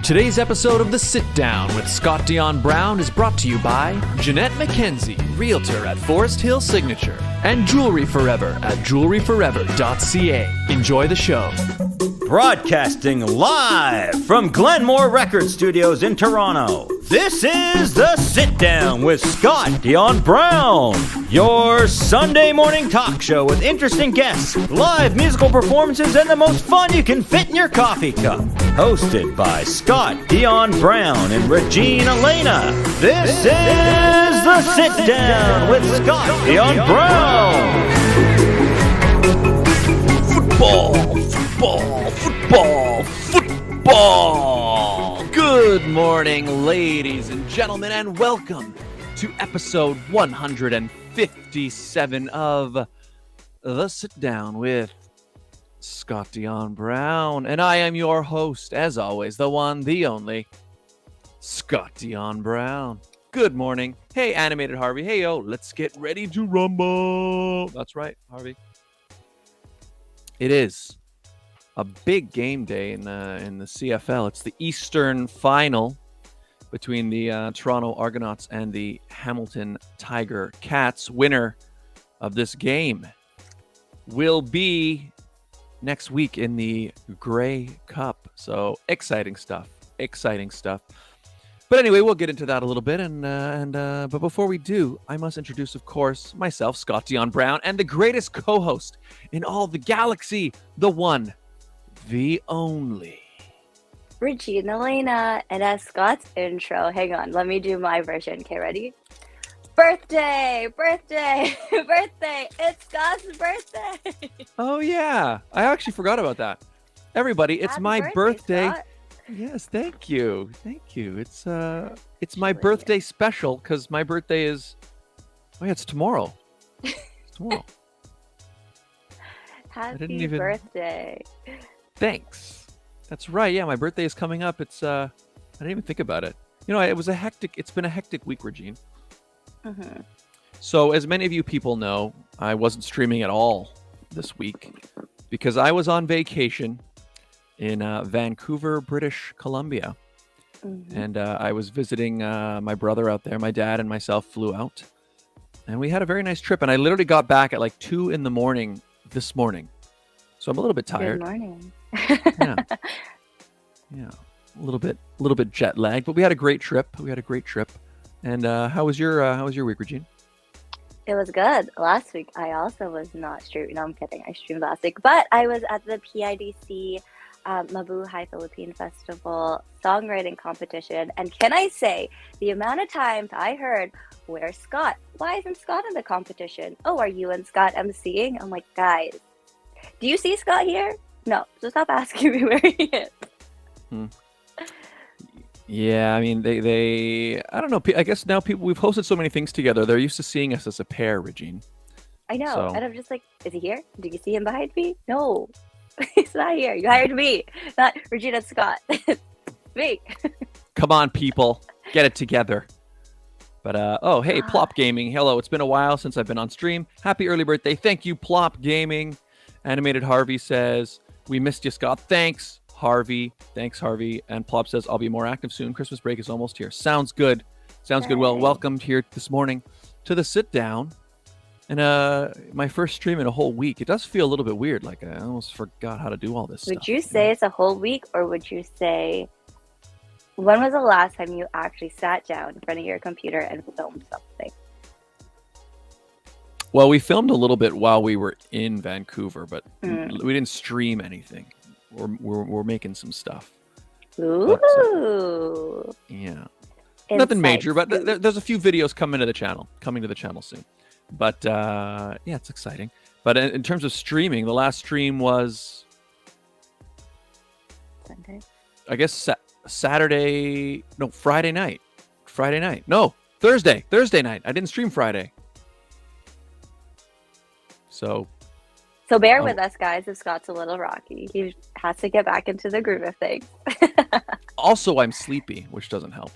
Today's episode of The Sit Down with Scott Dion Brown is brought to you by Jeanette McKenzie, Realtor at Forest Hill Signature, and Jewelry Forever at jewelryforever.ca. Enjoy the show. Broadcasting live from Glenmore Record Studios in Toronto, this is The Sit Down with Scott Dion Brown, your Sunday morning talk show with interesting guests, live musical performances, and the most fun you can fit in your coffee cup. Hosted by Scott Dion Brown and Regine Alaina, this is The Sit Down with Scott Dion Brown. Football. Good morning, ladies and gentlemen, and welcome to episode 157 of The Sit Down with Scott Dion Brown. And I am your host, as always, the one, the only, Scott Dion Brown. Good morning. Hey, animated Harvey. Hey, yo, let's get ready to rumble. That's right, Harvey. It is a big game day in the CFL. It's the Eastern final between the Toronto Argonauts and the Hamilton Tiger Cats. Winner of this game will be next week in the Grey Cup. So exciting stuff. But anyway, we'll get into that a little bit. But before we do, I must introduce, of course, myself, Scott Dion Brown, and the greatest co-host in all the galaxy, the one, the only, Regine Alaina. And as Scott's intro, hang on, let me do my version. Okay, ready? Birthday! It's Scott's birthday! Oh, yeah. I actually forgot about that. Everybody, it's my birthday. Scott. Yes, thank you. It's my birthday special because my birthday is, it's tomorrow. Happy birthday. Thanks. That's right. Yeah, my birthday is coming up. It's I didn't even think about it. You know, it's been a hectic week, Regine. Mm-hmm. So as many of you people know, I wasn't streaming at all this week because I was on vacation in Vancouver, British Columbia. Mm-hmm. And I was visiting my brother out there. My dad and myself flew out. And we had a very nice trip. And I literally got back at like 2 a.m. this morning. So I'm a little bit tired. Good morning. Yeah. A little bit jet lagged. But we had a great trip. And how was your week, Regine? It was good. Last week, I also was not streaming. No, I'm kidding. I streamed last week. But I was at the PIDC Mabuhay Philippine Festival songwriting competition, and can I say the amount of times I heard, "Where's Scott? Why isn't Scott in the competition? Oh, are you and Scott emceeing?" I'm like, guys, do you see Scott here? No, so stop asking me where he is. Yeah, I mean, they I don't know. I guess now we've hosted so many things together. They're used to seeing us as a pair, Regine. I know, So. and I'm just like, is he here? Do you see him behind me? No. He's not here. You hired me, not Regina Scott. Me. Come on, people, get it together. But hey, Plop Gaming. Hello, it's been a while since I've been on stream. Happy early birthday. Thank you, Plop Gaming. Animated Harvey says, we missed you, Scott. Thanks, Harvey. And Plop says, I'll be more active soon. Christmas break is almost here. Sounds good. Well, welcome here this morning to the Sit Down. And my first stream in a whole week. It does feel a little bit weird. Like I almost forgot how to do all this stuff. Would you say it's a whole week, or would you say, when was the last time you actually sat down in front of your computer and filmed something? Well, we filmed a little bit while we were in Vancouver, but we didn't stream anything. We're making some stuff. Ooh. But, yeah. Nothing major, but there's a few videos coming to the channel soon. But it's exciting. But in terms of streaming, the last stream was Sunday. I guess Friday night. No, Thursday night. I didn't stream Friday. So bear with us, guys, if Scott's a little rocky. He has to get back into the groove of things. Also, I'm sleepy, which doesn't help.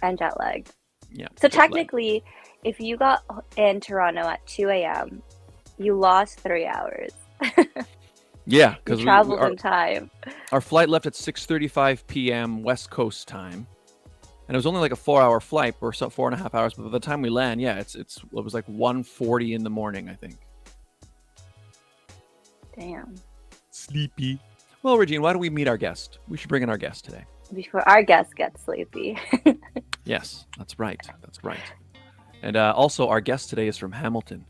And jet lagged. Yeah. So technically, if you got in Toronto at 2 a.m., you lost 3 hours. Yeah, You because traveled in time. our flight left at 6:35 p.m. West Coast time, and it was only like a 4-hour flight, or so 4.5 hours. But by the time we land, yeah, it was like 1:40 in the morning, I think. Damn. Sleepy. Well, Regine, why don't we meet our guest? We should bring in our guest today. Before our guests get sleepy. Yes, that's right. That's right. And also, our guest today is from Hamilton.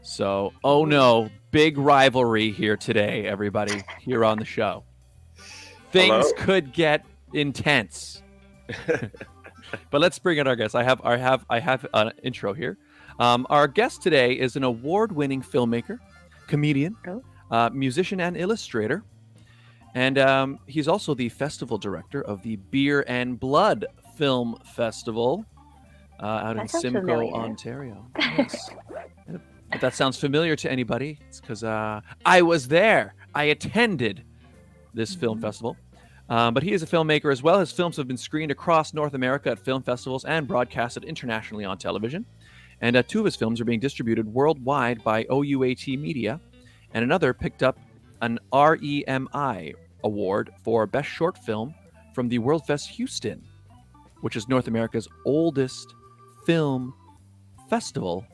So, oh no, big rivalry here today, everybody, here on the show. Things Hello? could get intense. But let's bring in our guest. I have an intro here. Our guest today is an award-winning filmmaker, comedian, musician, and illustrator. And he's also the festival director of the Beer and Blood Film Festival out in Simcoe, familiar. Ontario. Yes. If that sounds familiar to anybody, it's because I was there. I attended this film festival. But he is a filmmaker as well. His films have been screened across North America at film festivals and broadcasted internationally on television. And 2 of his films are being distributed worldwide by OUAT Media. And another picked up an REMI award for Best Short Film from the World Fest Houston, which is North America's oldest film festival.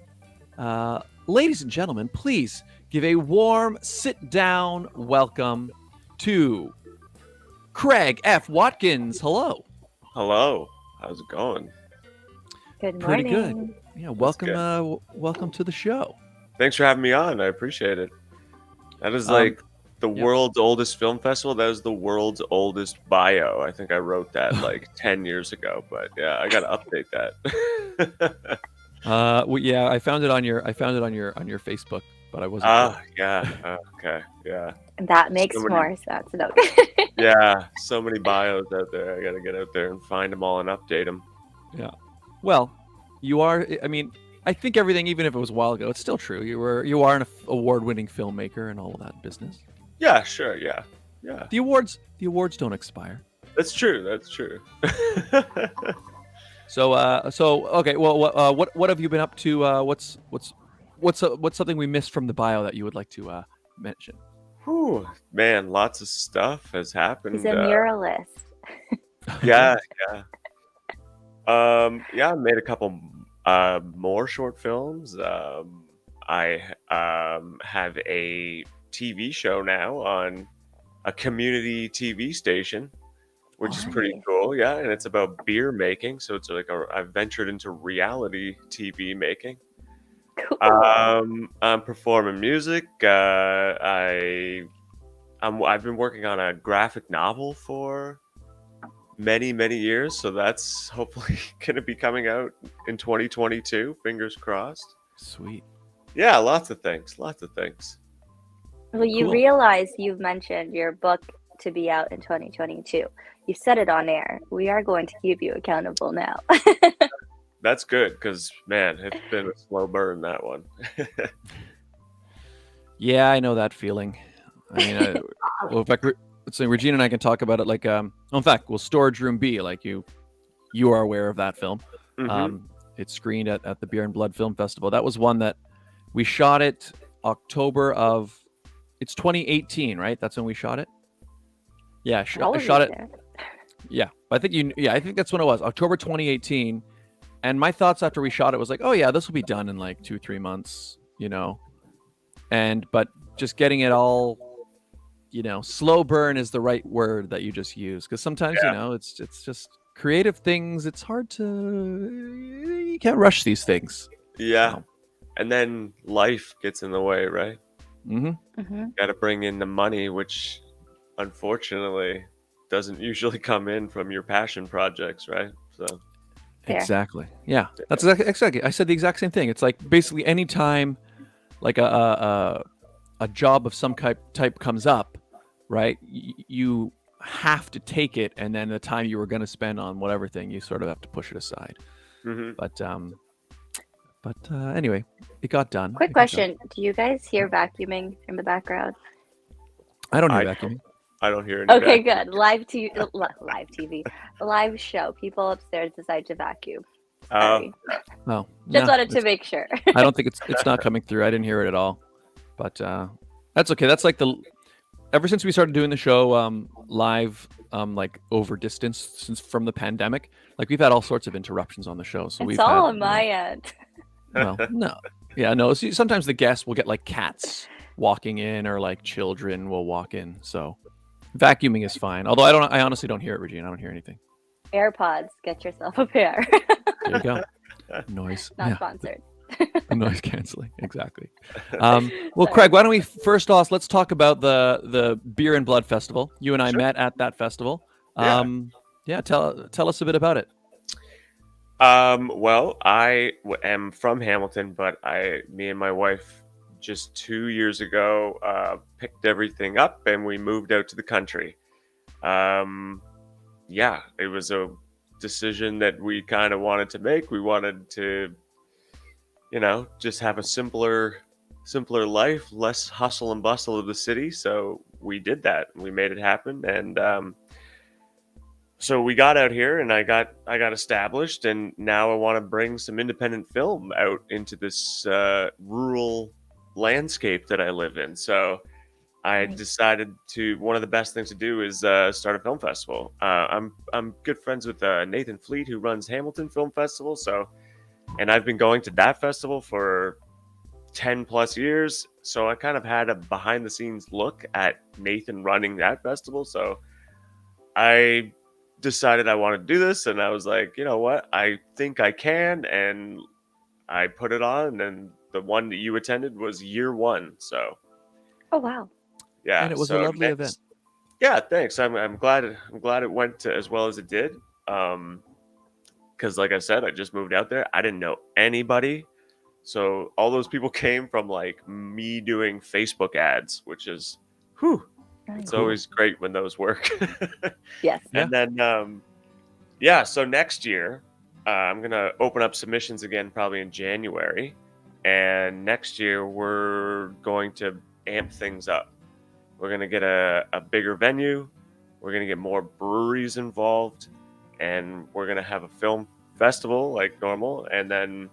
Ladies and gentlemen, please give a warm sit-down welcome to Craig F. Watkins. Hello. Hello. How's it going? Good Pretty morning. good. Yeah, welcome. Welcome to the show. Thanks for having me on. I appreciate it. That is like the world's oldest film festival. That is the world's oldest bio. I think I wrote that like 10 years ago, but yeah, I got to update that. Well, yeah, I found it on your your Facebook, but I wasn't sure. Yeah. Okay. Yeah. That makes So many- more sense. No. Yeah. So many bios out there. I got to get out there and find them all and update them. Yeah. Well, you are. I mean, I think everything, even if it was a while ago, it's still true. You are an award-winning filmmaker and all of that business. Yeah. Sure. Yeah. Yeah. The awards don't expire. That's true. That's true. So okay. Well, what have you been up to? What's something we missed from the bio that you would like to mention? Whew, man, lots of stuff has happened. He's a muralist. Yeah. I made a couple more short films. I have a TV show now on a community TV station, which is pretty Nice. cool. Yeah, and it's about beer making. So it's like I've ventured into reality TV making. Cool. I'm performing music. I've been working on a graphic novel for many years, so that's hopefully going to be coming out in 2022. Fingers crossed. Sweet. Yeah, lots of things. Well, you Cool. realize you've mentioned your book to be out in 2022. You said it on air. We are going to keep you accountable now. That's good because man, it's been a slow burn, that one. Yeah, I know that feeling. I mean, well, in fact, so Regine and I can talk about it. Like, in fact, will Storage Room B? Like you are aware of that film. Mhm. It's screened at the Beer and Blood Film Festival. That was one that we shot it October of. It's 2018, right? That's when we shot it. Yeah, All I of shot you it. there. Yeah, I think I think that's when it was, October 2018. And my thoughts after we shot it was like, oh yeah, this will be done in like 2-3 months, but just getting it all, slow burn is the right word that you just use, because sometimes it's just creative things. It's hard you can't rush these things. Yeah, and then life gets in the way, right? Mm-hmm. Mm-hmm. Got to bring in the money, which unfortunately doesn't usually come in from your passion projects, right? So Fair. Exactly. Yeah, that's exactly. I said the exact same thing. It's like basically any time, like a job of some type comes up, right? You have to take it, and then the time you were going to spend on whatever thing, you sort of have to push it aside. mhm. But anyway, it got done. Quick It got done. question. Do you guys hear vacuuming in the background? I don't hear I vacuuming. I don't hear any Okay, back. good. Live TV, live show. People upstairs decide to vacuum. Oh, Sorry. Oh, Just no, wanted to make sure. I don't think it's not coming through. I didn't hear it at all. But that's okay. That's like ever since we started doing the show live, like over distance since from the pandemic, like we've had all sorts of interruptions on the show. So It's we've all had, on my end. well, no, yeah, no. See, sometimes the guests will get like cats walking in, or like children will walk in. So vacuuming is fine. Although I honestly don't hear it, Regine. I don't hear anything. AirPods, get yourself a pair. There you go. Noise. Not Yeah. sponsored. Noise canceling, exactly. Well, Craig, why don't we first off, let's talk about the Beer and Blood Festival. You and I Sure. met at that festival. Yeah. Yeah, tell us a bit about it. Well, I am from Hamilton, but me and my wife just 2 years ago picked everything up and we moved out to the country. Yeah, it was a decision that we kind of wanted to make. We wanted to, just have a simpler life, less hustle and bustle of the city. So we did that. We made it happen, and so we got out here, and I got established, and now I want to bring some independent film out into this rural landscape that I live in. So I Nice. decided one of the best things to do is start a film festival. I'm good friends with Nathan Fleet, who runs Hamilton Film Festival. And I've been going to that festival for 10 plus years. So I kind of had a behind the scenes look at Nathan running that festival. So I decided I wanted to do this, and I was like, you know what? I think I can. And I put it on, and the one that you attended was year one. So Oh wow. yeah. And it was a So lovely event. Yeah, thanks. I'm glad it went as well as it did. Because like I said, I just moved out there. I didn't know anybody. So all those people came from like me doing Facebook ads, which is, it's Cool. always great when those work. Yes. Yeah. And then, so next year, I'm going to open up submissions again, probably in January. And next year, we're going to amp things up. We're going to get a bigger venue. We're going to get more breweries involved. And we're going to have a film festival like normal. And then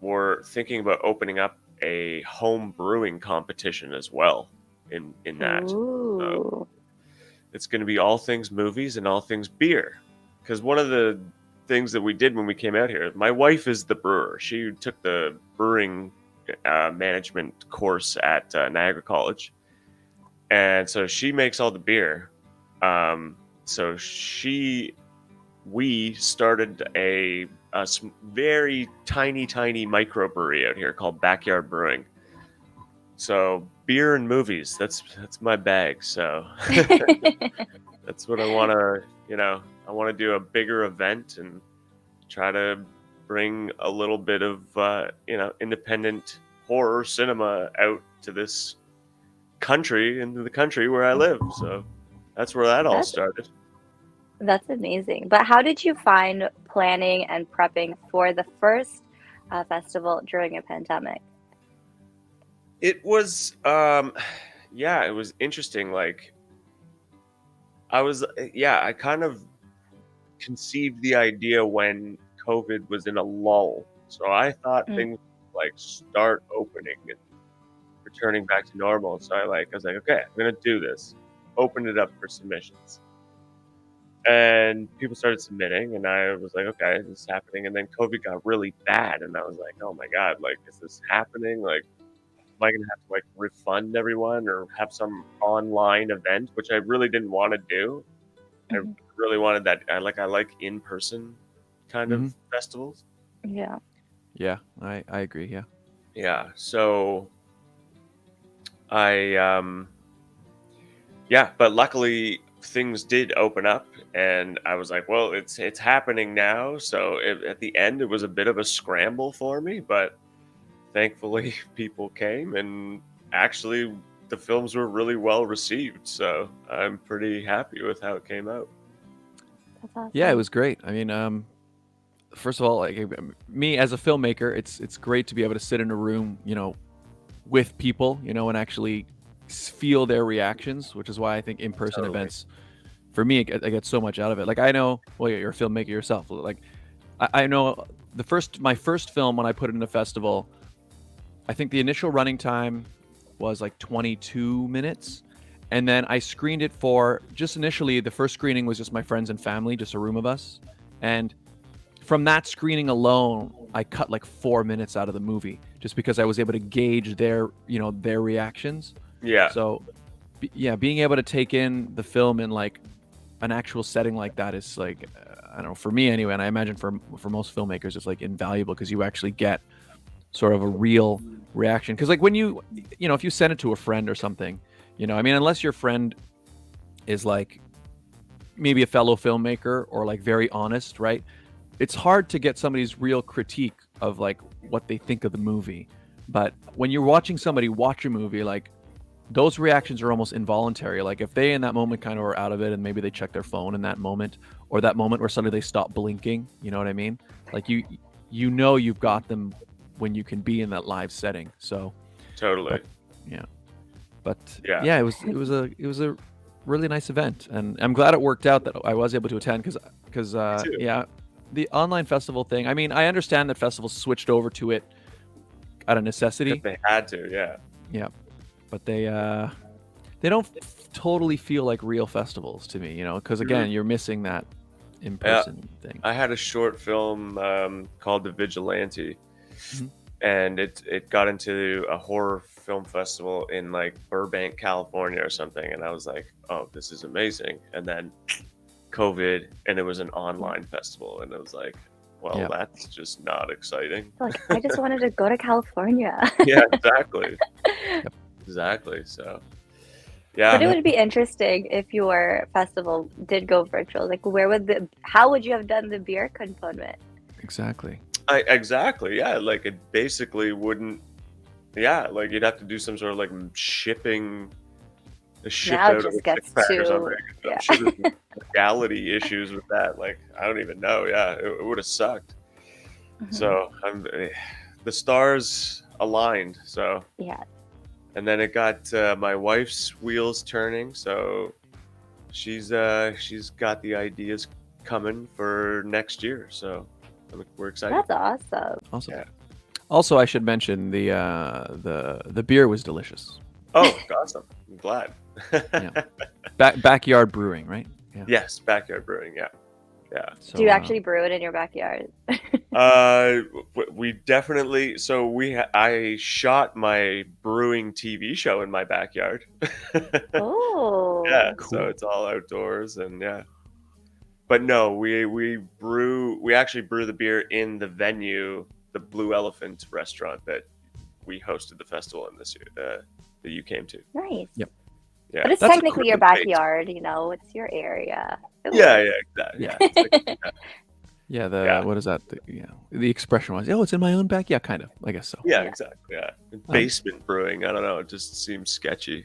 we're thinking about opening up a home brewing competition as well in that. Ooh. It's going to be all things movies and all things beer. Because one of the things that we did when we came out here, my wife is the brewer. She took the brewing management course at Niagara College. And so she makes all the beer. So we started a very tiny microbrewery out here called Backyard Brewing. So beer and movies, that's my bag. So that's what I want to, I want to do a bigger event and try to bring a little bit of, independent horror cinema out to this country, into the country where I live. So that's where that all started. That's amazing. But how did you find planning and prepping for the first festival during a pandemic? It was, it was interesting. Like, I kind of conceived the idea when COVID was in a lull. So I thought things would, like, start opening and returning back to normal. So I was like, okay, I'm going to do this. Open it up for submissions. And people started submitting, and I was like, okay, this is happening. And then COVID got really bad, and I was like, oh my God, like, is this happening? Like, am I going to have to, like, refund everyone or have some online event, which I really didn't want to do. I really wanted that. I like in-person kind of festivals. Yeah. Yeah, I agree. Yeah. Yeah. So but luckily things did open up, and I was like, well, it's happening now. So at the end, it was a bit of a scramble for me, but thankfully people came, and actually the films were really well received. So I'm pretty happy with how it came out. That's awesome. Yeah, it was great. I mean, first of all, like me as a filmmaker, it's great to be able to sit in a room, with people, and actually feel their reactions, which is why I think in-person events, for me, I get so much out of it. Like, I know, well, you're a filmmaker yourself. Like, I know my first film, when I put it in a festival, I think the initial running time was like 22 minutes. And then I screened it for just initially, the first screening was just my friends and family, just a room of us. And from that screening alone, I cut like 4 minutes out of the movie just because I was able to gauge their reactions. Yeah. So, being able to take in the film in like an actual setting like that is like, I don't know, for me anyway, and I imagine for most filmmakers, it's like invaluable because you actually get sort of a real reaction. Because like when if you send it to a friend or something, I mean, unless your friend is like maybe a fellow filmmaker or like very honest, right? It's hard to get somebody's real critique of like what they think of the movie. But when you're watching somebody watch a movie, like those reactions are almost involuntary. Like if they in that moment kind of are out of it and maybe they check their phone in that moment, or that moment where suddenly they stop blinking, you know what I mean? Like you've got them when you can be in that live setting. So Totally. But it was a really nice event, and I'm glad it worked out that I was able to attend because the online festival thing. I mean, I understand that festivals switched over to it out of necessity. They had to, yeah. Yeah, but they don't totally feel like real festivals to me, because again, you're missing that in-person thing. I had a short film called The Vigilante, and it got into a horror film festival in like Burbank, California or something, and I was like, oh, this is amazing. And then COVID, and it was an online festival, and it was like, well, that's just not exciting. Like, I just wanted to go to California. Yeah, exactly. Exactly. So but it would be interesting if your festival did go virtual. Like, how would you have done the beer component? Exactly. Exactly. Yeah. Like it basically wouldn't. Yeah. Like you'd have to do some sort of like shipping. A ship Now out it just of a gets six-pack or to something. I'm sure there's legality issues with that. Like I don't even know. Yeah, it would have sucked. So the stars aligned. So yeah. And then it got my wife's wheels turning. So she's got the ideas coming for next year. So we're excited. That's awesome. Awesome. Yeah. Also, I should mention the beer was delicious. Oh, awesome! I'm glad. Backyard brewing, right? Yeah. Yes, backyard brewing. Yeah. So, do you actually brew it in your backyard? We definitely. So I shot my brewing TV show in my backyard. Oh. Yeah. Cool. So it's all outdoors and yeah. But no, we actually brew the beer in the venue, the Blue Elephant restaurant that we hosted the festival in this year. That you came to. Nice. Yep. Yeah. But it's technically your backyard, it's your area. Yeah, exactly. Yeah. What is that? The expression was, it's in my own backyard. Yeah, kind of. I guess so. Yeah, exactly. Yeah. Basement brewing. I don't know. It just seems sketchy.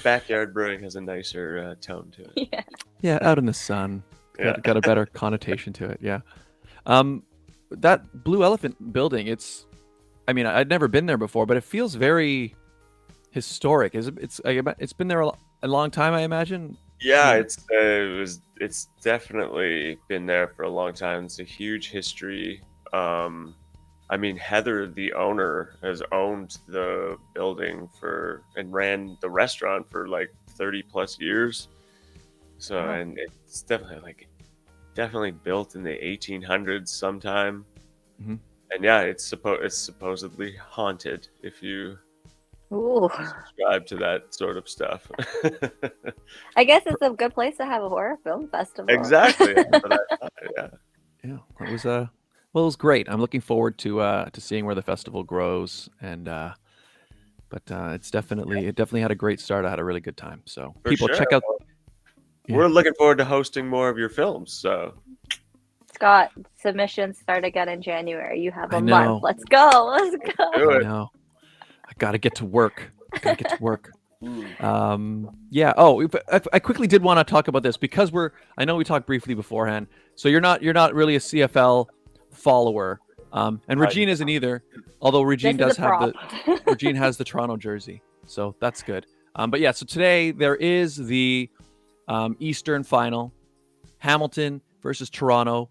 Backyard brewing has a nicer tone to it. Yeah. Yeah, out in the sun. Got a better connotation to it. Yeah. That Blue Elephant building, I'd never been there before, but it feels very historic. It's been there a long time, I imagine. Yeah, it's definitely been there for a long time. It's a huge history. Heather, the owner, has owned the building and ran the restaurant for like 30 plus years. So, and it's definitely built in the 1800s sometime. Mm-hmm. And yeah, it's supposedly haunted if you subscribe to that sort of stuff. I guess it's a good place to have a horror film festival. Exactly. That's what I thought, yeah. Yeah. It was great. I'm looking forward to seeing where the festival grows, and but it definitely had a great start. I had a really good time. So For people sure. check out. We're looking forward to hosting more of your films. So. Scott, submissions start again in January. You have a month. Let's go. Do it. I know. I gotta get to work. Yeah. I quickly did want to talk about this because I know we talked briefly beforehand. So you're not really a CFL follower, and Regine isn't either. Although Regine has the Toronto jersey, so that's good. But yeah. So today there is the Eastern final, Hamilton versus Toronto.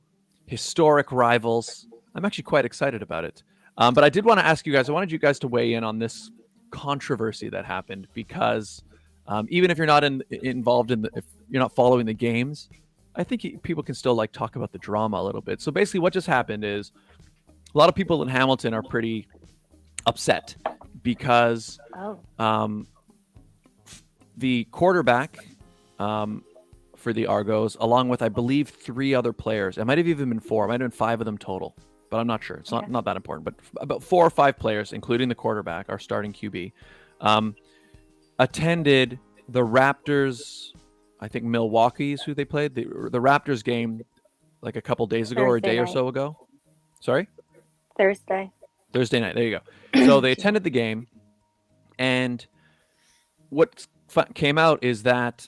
Historic rivals. I'm actually quite excited about it. But I did want to ask you guys. I wanted you guys to weigh in on this controversy that happened because even if you're not involved in if you're not following the games, I think people can still like talk about the drama a little bit. So basically, what just happened is a lot of people in Hamilton are pretty upset because the quarterback for the Argos, along with I believe 3 other players, it might have even been 4, it might have been 5 of them total, but I'm not sure. It's not that important. But about 4 or 5 players, including the quarterback, our starting QB, attended the Raptors. I think Milwaukee's who they played the Raptors game like a couple days ago or a day or so ago. Sorry? Thursday night. There you go. So they attended the game, and what came out is that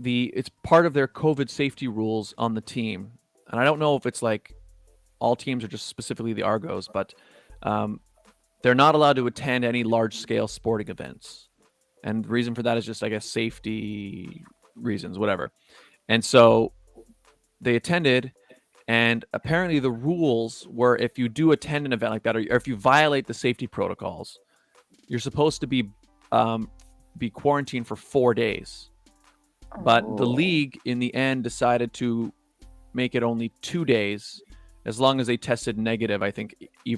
it's part of their COVID safety rules on the team. And I don't know if it's like all teams or just specifically the Argos, but they're not allowed to attend any large-scale sporting events. And the reason for that is just, I guess, safety reasons, whatever. And so they attended, and apparently the rules were if you do attend an event like that, or if you violate the safety protocols, you're supposed to be quarantined for 4 days. But the league, in the end, decided to make it only 2 days, as long as they tested negative, I think,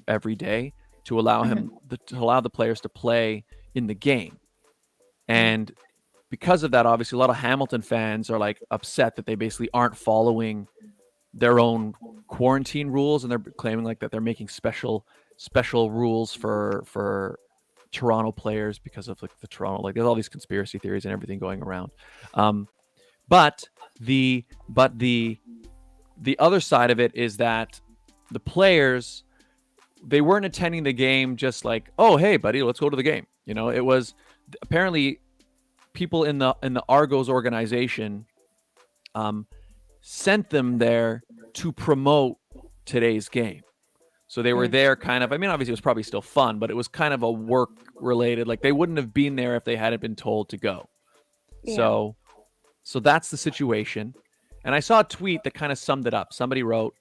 every day, to allow the players to play in the game. And because of that, obviously, a lot of Hamilton fans are like upset that they basically aren't following their own quarantine rules, and they're claiming like that they're making special rules for Toronto players because of like the Toronto, like there's all these conspiracy theories and everything going around. But the other side of it is that the players, they weren't attending the game just like, oh, hey, buddy, let's go to the game. You know, it was apparently people in the Argos organization sent them there to promote today's game. So they were there kind of, I mean, obviously it was probably still fun, but it was kind of a work related, like they wouldn't have been there if they hadn't been told to go. Yeah. So that's the situation. And I saw a tweet that kind of summed it up. Somebody wrote,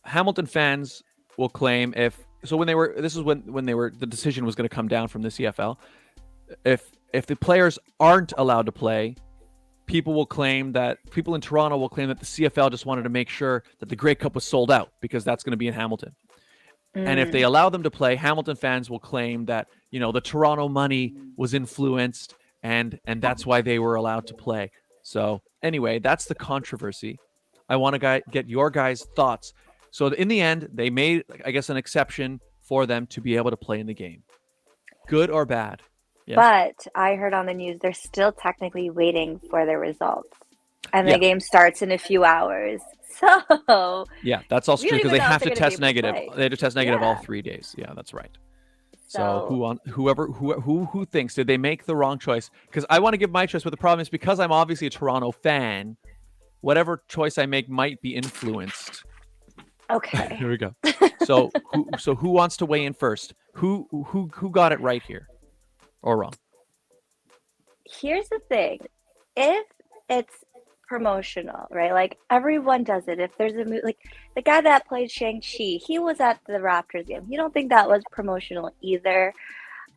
Hamilton fans will claim the decision was going to come down from the CFL. If the players aren't allowed to play, people in Toronto will claim that the CFL just wanted to make sure that the Grey Cup was sold out because that's going to be in Hamilton. And if they allow them to play, Hamilton fans will claim that, you know, the Toronto money was influenced and that's why they were allowed to play. So anyway, that's the controversy. I want to get your guys' thoughts. So in the end, they made, I guess, an exception for them to be able to play in the game. Good or bad? Yes. But I heard on the news they're still technically waiting for the results. And the game starts in a few hours. So yeah, that's also true because they have to test negative. They have to test negative all 3 days. Yeah, that's right. So who thinks, did they make the wrong choice? Because I want to give my choice, but the problem is because I'm obviously a Toronto fan, whatever choice I make might be influenced. Okay. Here we go. So who wants to weigh in first? Who got it right here or wrong? Here's the thing. If it's promotional, right? Like everyone does it. If there's a movie, like the guy that played Shang-Chi, he was at the Raptors game. You don't think that was promotional either?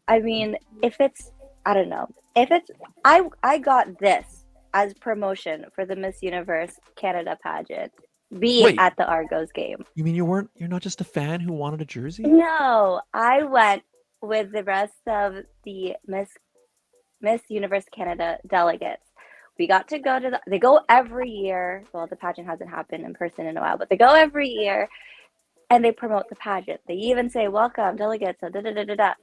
I mean, if it's, I don't know. If it's, I got this as promotion for the Miss Universe Canada pageant. Wait, at the Argos game. You mean you're not just a fan who wanted a jersey? No, I went with the rest of the Miss Universe Canada delegates. We got to go to they go every year. Well, the pageant hasn't happened in person in a while, but they go every year and they promote the pageant. They even say, welcome, delegates, da, da, da, da, da.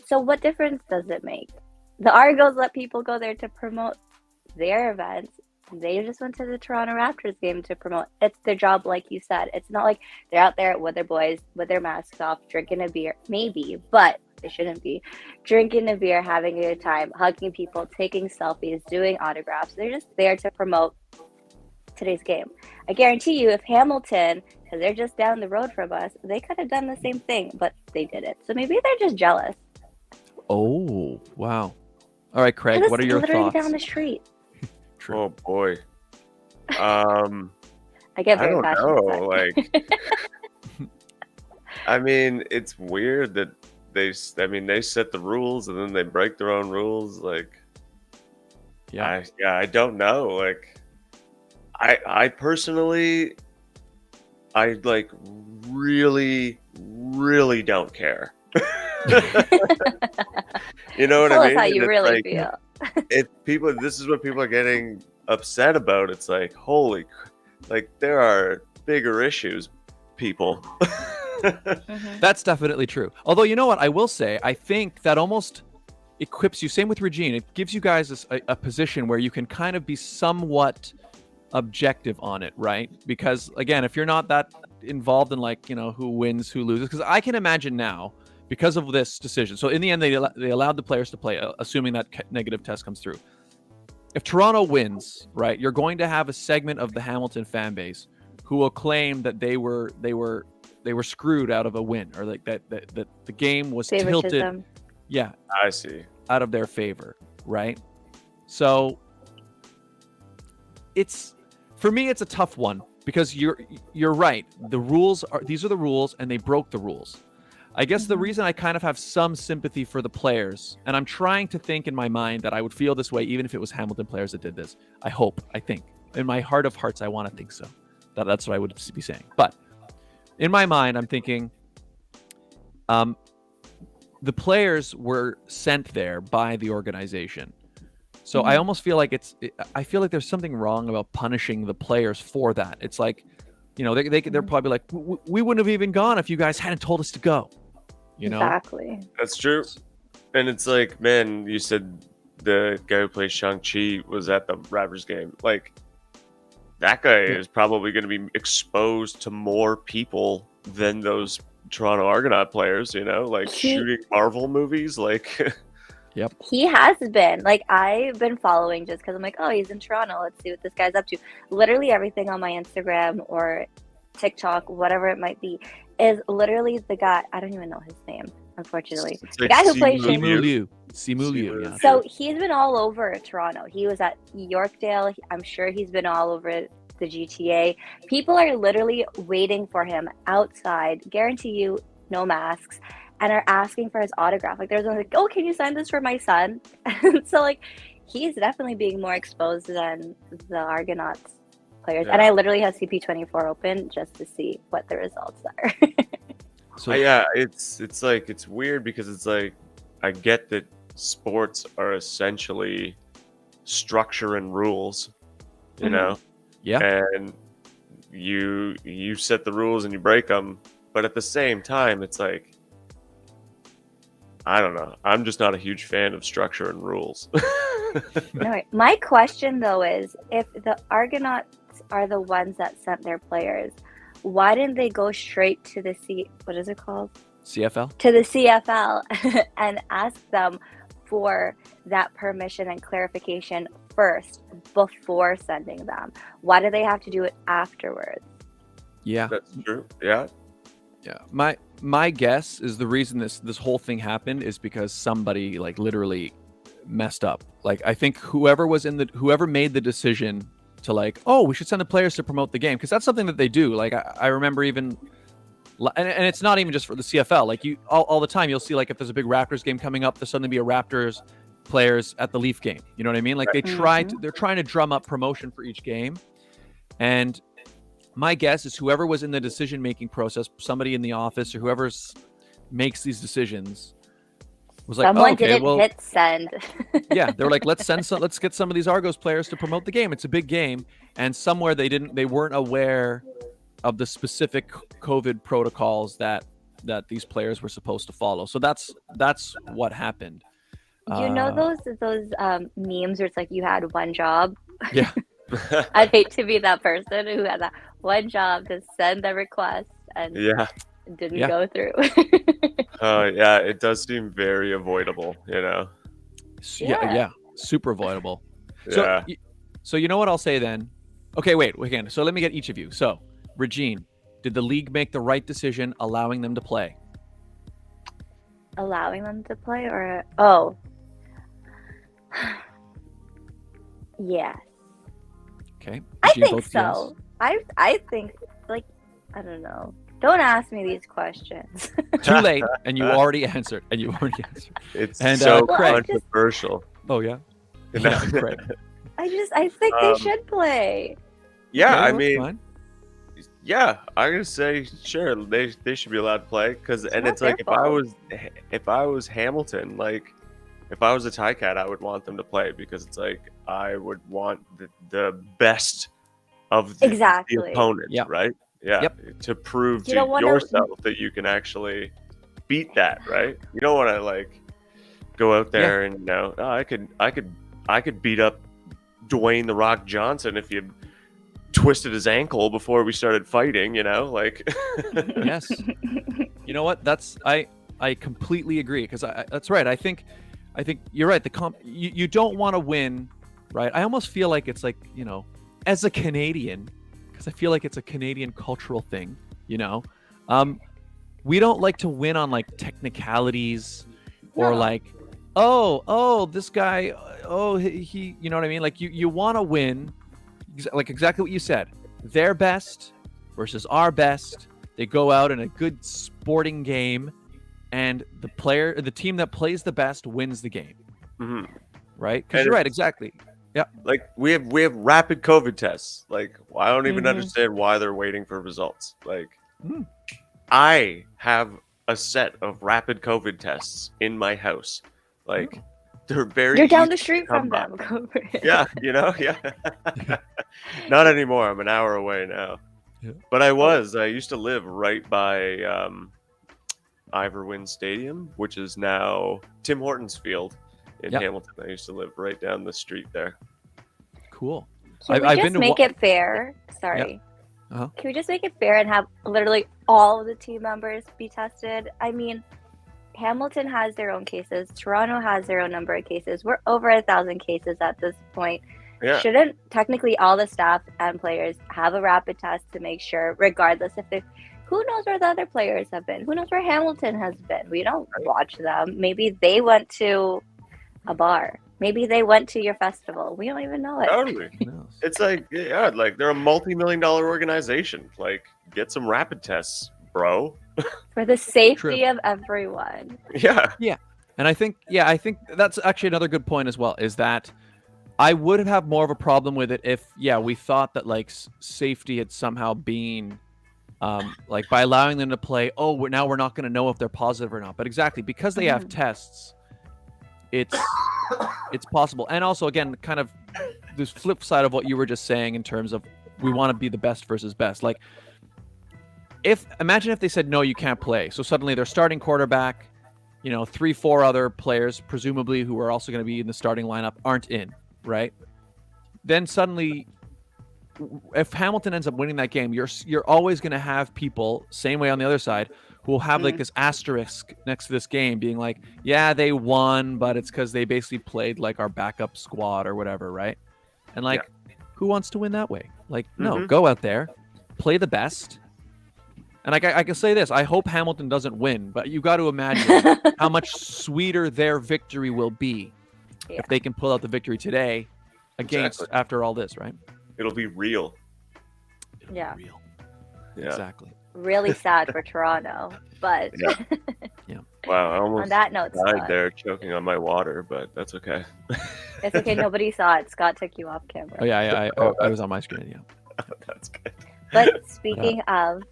So what difference does it make? The Argos let people go there to promote their events. They just went to the Toronto Raptors game to promote. It's their job, like you said. It's not like they're out there with their boys, with their masks off, drinking a beer. Maybe, but they shouldn't be. Drinking a beer, having a good time, hugging people, taking selfies, doing autographs. They're just there to promote today's game. I guarantee you, if Hamilton, because they're just down the road from us, they could have done the same thing, but they didn't. So maybe they're just jealous. Oh, wow. All right, Craig, what are your thoughts? Literally down the street. True. Oh boy. I get very I don't know. Like, I mean, it's weird that they set the rules and then they break their own rules. Like, Yeah. I don't know. Like, I personally, I like really, really don't care. You know what Tell I us mean? how And you it's really like, feel. this is what people are getting upset about. It's like, like there are bigger issues, people. Mhm. That's definitely true. Although, you know what? I will say, I think that almost equips you. Same with Regine. It gives you guys a position where you can kind of be somewhat objective on it, right? Because, again, if you're not that involved in, like, you know, who wins, who loses, because I can imagine now, because of this decision. So in the end, they allowed the players to play, assuming that negative test comes through. If Toronto wins, right, you're going to have a segment of the Hamilton fan base who will claim that they were screwed out of a win, or like that the game was tilted, Favoritism. yeah, I see. out of their favor, right? So it's, for me, it's a tough one because you're right. These are the rules, and they broke the rules. I guess the reason I kind of have some sympathy for the players, and I'm trying to think in my mind that I would feel this way even if it was Hamilton players that did this. I think. In my heart of hearts, I want to think so. That's what I would be saying. But in my mind, I'm thinking the players were sent there by the organization. So I almost feel like I feel like there's something wrong about punishing the players for that. It's like, you know, they're probably like, we wouldn't have even gone if you guys hadn't told us to go. You know? Exactly. That's true. And it's like, man, you said the guy who plays Shang-Chi was at the Raptors game. Like, that guy is probably going to be exposed to more people than those Toronto Argonaut players, you know, like shooting Marvel movies. Like, Yep. He has been. Like, I've been following just because I'm like, oh, he's in Toronto. Let's see what this guy's up to. Literally everything on my Instagram or TikTok, whatever it might be, is literally the guy. I don't even know his name, unfortunately. it's The like guy who plays Simu Liu. Yeah. So he's been all over Toronto. He was at Yorkdale. I'm sure he's been all over the GTA. People are literally waiting for him outside, guarantee you, no masks, and are asking for his autograph. Like, there's one like, oh, can you sign this for my son? So, like, he's definitely being more exposed than the Argonauts players. And I literally have CP24 open just to see what the results are. So yeah, it's like, it's weird because it's like, I get that sports are essentially structure and rules, you know? yeah. And you set the rules and you break them, but at the same time, it's like, I don't know. I'm just not a huge fan of structure and rules. No, my question though is, if the Argonauts are the ones that sent their players, why didn't they go straight to the what is it called? CFL? To the CFL and ask them for that permission and clarification first before sending them? Why do they have to do it afterwards? Yeah. That's true. Yeah. Yeah. My guess is the reason this whole thing happened is because somebody, like, literally messed up. Like, I think whoever made the decision to, like, oh, we should send the players to promote the game, because that's something that they do. Like, I remember even, and it's not even just for the CFL. Like, you all the time you'll see, like, if there's a big Raptors game coming up, there'll suddenly be a Raptors players at the Leaf game. You know what I mean? Like, they're trying to drum up promotion for each game. And my guess is whoever was in the decision-making process, somebody in the office or whoever makes these decisions, was like, Someone oh, okay, didn't hit send. yeah, they were like, let's get some of these Argos players to promote the game. It's a big game, and somewhere they weren't aware of the specific COVID protocols that these players were supposed to follow. So that's what happened. You know those memes where it's like, you had one job? Yeah. I'd hate to be that person who had that one job to send the request and didn't go through. Yeah, it does seem very avoidable, you know? Yeah, super avoidable. Yeah. So you know what I'll say then? Okay, wait, again. So let me get each of you. So, Regine, did the league make the right decision allowing them to play? Allowing them to play, or yeah. Okay. I Regine think votes so. yes. I think, like, I don't know. Don't ask me these questions. Too late, and you already answered. It's And, so Craig. controversial. Oh yeah. You know? Yeah, Craig. I think they should play. Yeah, Okay, I well, mean, fine. yeah, I'm gonna say sure they should be allowed to play and not it's like their fault. if I was Hamilton, like if I was a Tie Cat, I would want them to play because it's like I would want the best of the Exactly. opponent, Yep. right? Yeah, Yep. to prove You to don't wanna- yourself that you can actually beat that, right? You don't want to like go out there and oh, I could beat up Dwayne the Rock Johnson if you twisted his ankle before we started fighting, like Yes. You know what? I completely agree because that's right. I think you're right. You don't want to win, right? I almost feel like it's like, as a Canadian, because I feel like it's a Canadian cultural thing, we don't like to win on like technicalities or No. like, this guy, he you know what I mean? Like you want to win, like exactly what you said. Their best versus our best. They go out in a good sporting game, and the team that plays the best wins the game. Mhm. Right? Because And you're right, exactly. like we have rapid COVID tests. Like I don't even Mhm. understand why they're waiting for results. Like Mm. I have a set of rapid COVID tests in my house. Like they're very You're down easy the street to come from by. them. Go for it. Yeah, yeah. Not anymore. I'm an hour away now. Yeah. But I used to live right by Iverwin Stadium, which is now Tim Hortons Field in Yep. Hamilton. I used to live right down the street there. Cool. Can we I've just been to make wa- it fair? Sorry. Uh-huh. Can we just make it fair and have literally all of the team members be tested? I mean, Hamilton has their own cases. Toronto has their own number of cases. We're over 1,000 cases at this point. Yeah. Shouldn't technically all the staff and players have a rapid test to make sure, regardless if they, who knows where the other players have been? Who knows where Hamilton has been? We don't watch them. Maybe they went to a bar. Maybe they went to your festival. We don't even know it. Totally. Who knows? It's like, yeah, like they're a multi-million-dollar organization. Like, get some rapid tests, bro. For the safety True. of everyone. Yeah. And I think that's actually another good point as well, is that I would have more of a problem with it if, we thought that like safety had somehow been, like by allowing them to play, now we're not going to know if they're positive or not. But exactly, because they have tests, it's possible. And also, again, kind of this flip side of what you were just saying in terms of we want to be the best versus best. Like, imagine if they said, no, you can't play. So suddenly their starting quarterback, 3-4 other players, presumably who are also going to be in the starting lineup, aren't in, right? Then suddenly, if Hamilton ends up winning that game, you're always going to have people, same way on the other side, who will have like this asterisk next to this game being like, yeah, they won, but it's because they basically played like our backup squad or whatever, right? And like, who wants to win that way? Like, no, go out there, play the best. And I can say this, I hope Hamilton doesn't win, but you got to imagine how much sweeter their victory will be if they can pull out the victory today against after all this, right? It'll be real. Yeah. Real. Yeah. Exactly. Really sad for Toronto. But Wow, I on almost that note, died Scott, there choking on my water, but that's okay. it's okay. Nobody saw it. Scott took you off camera. Oh yeah, I was on my screen, yeah. That's good. But speaking of,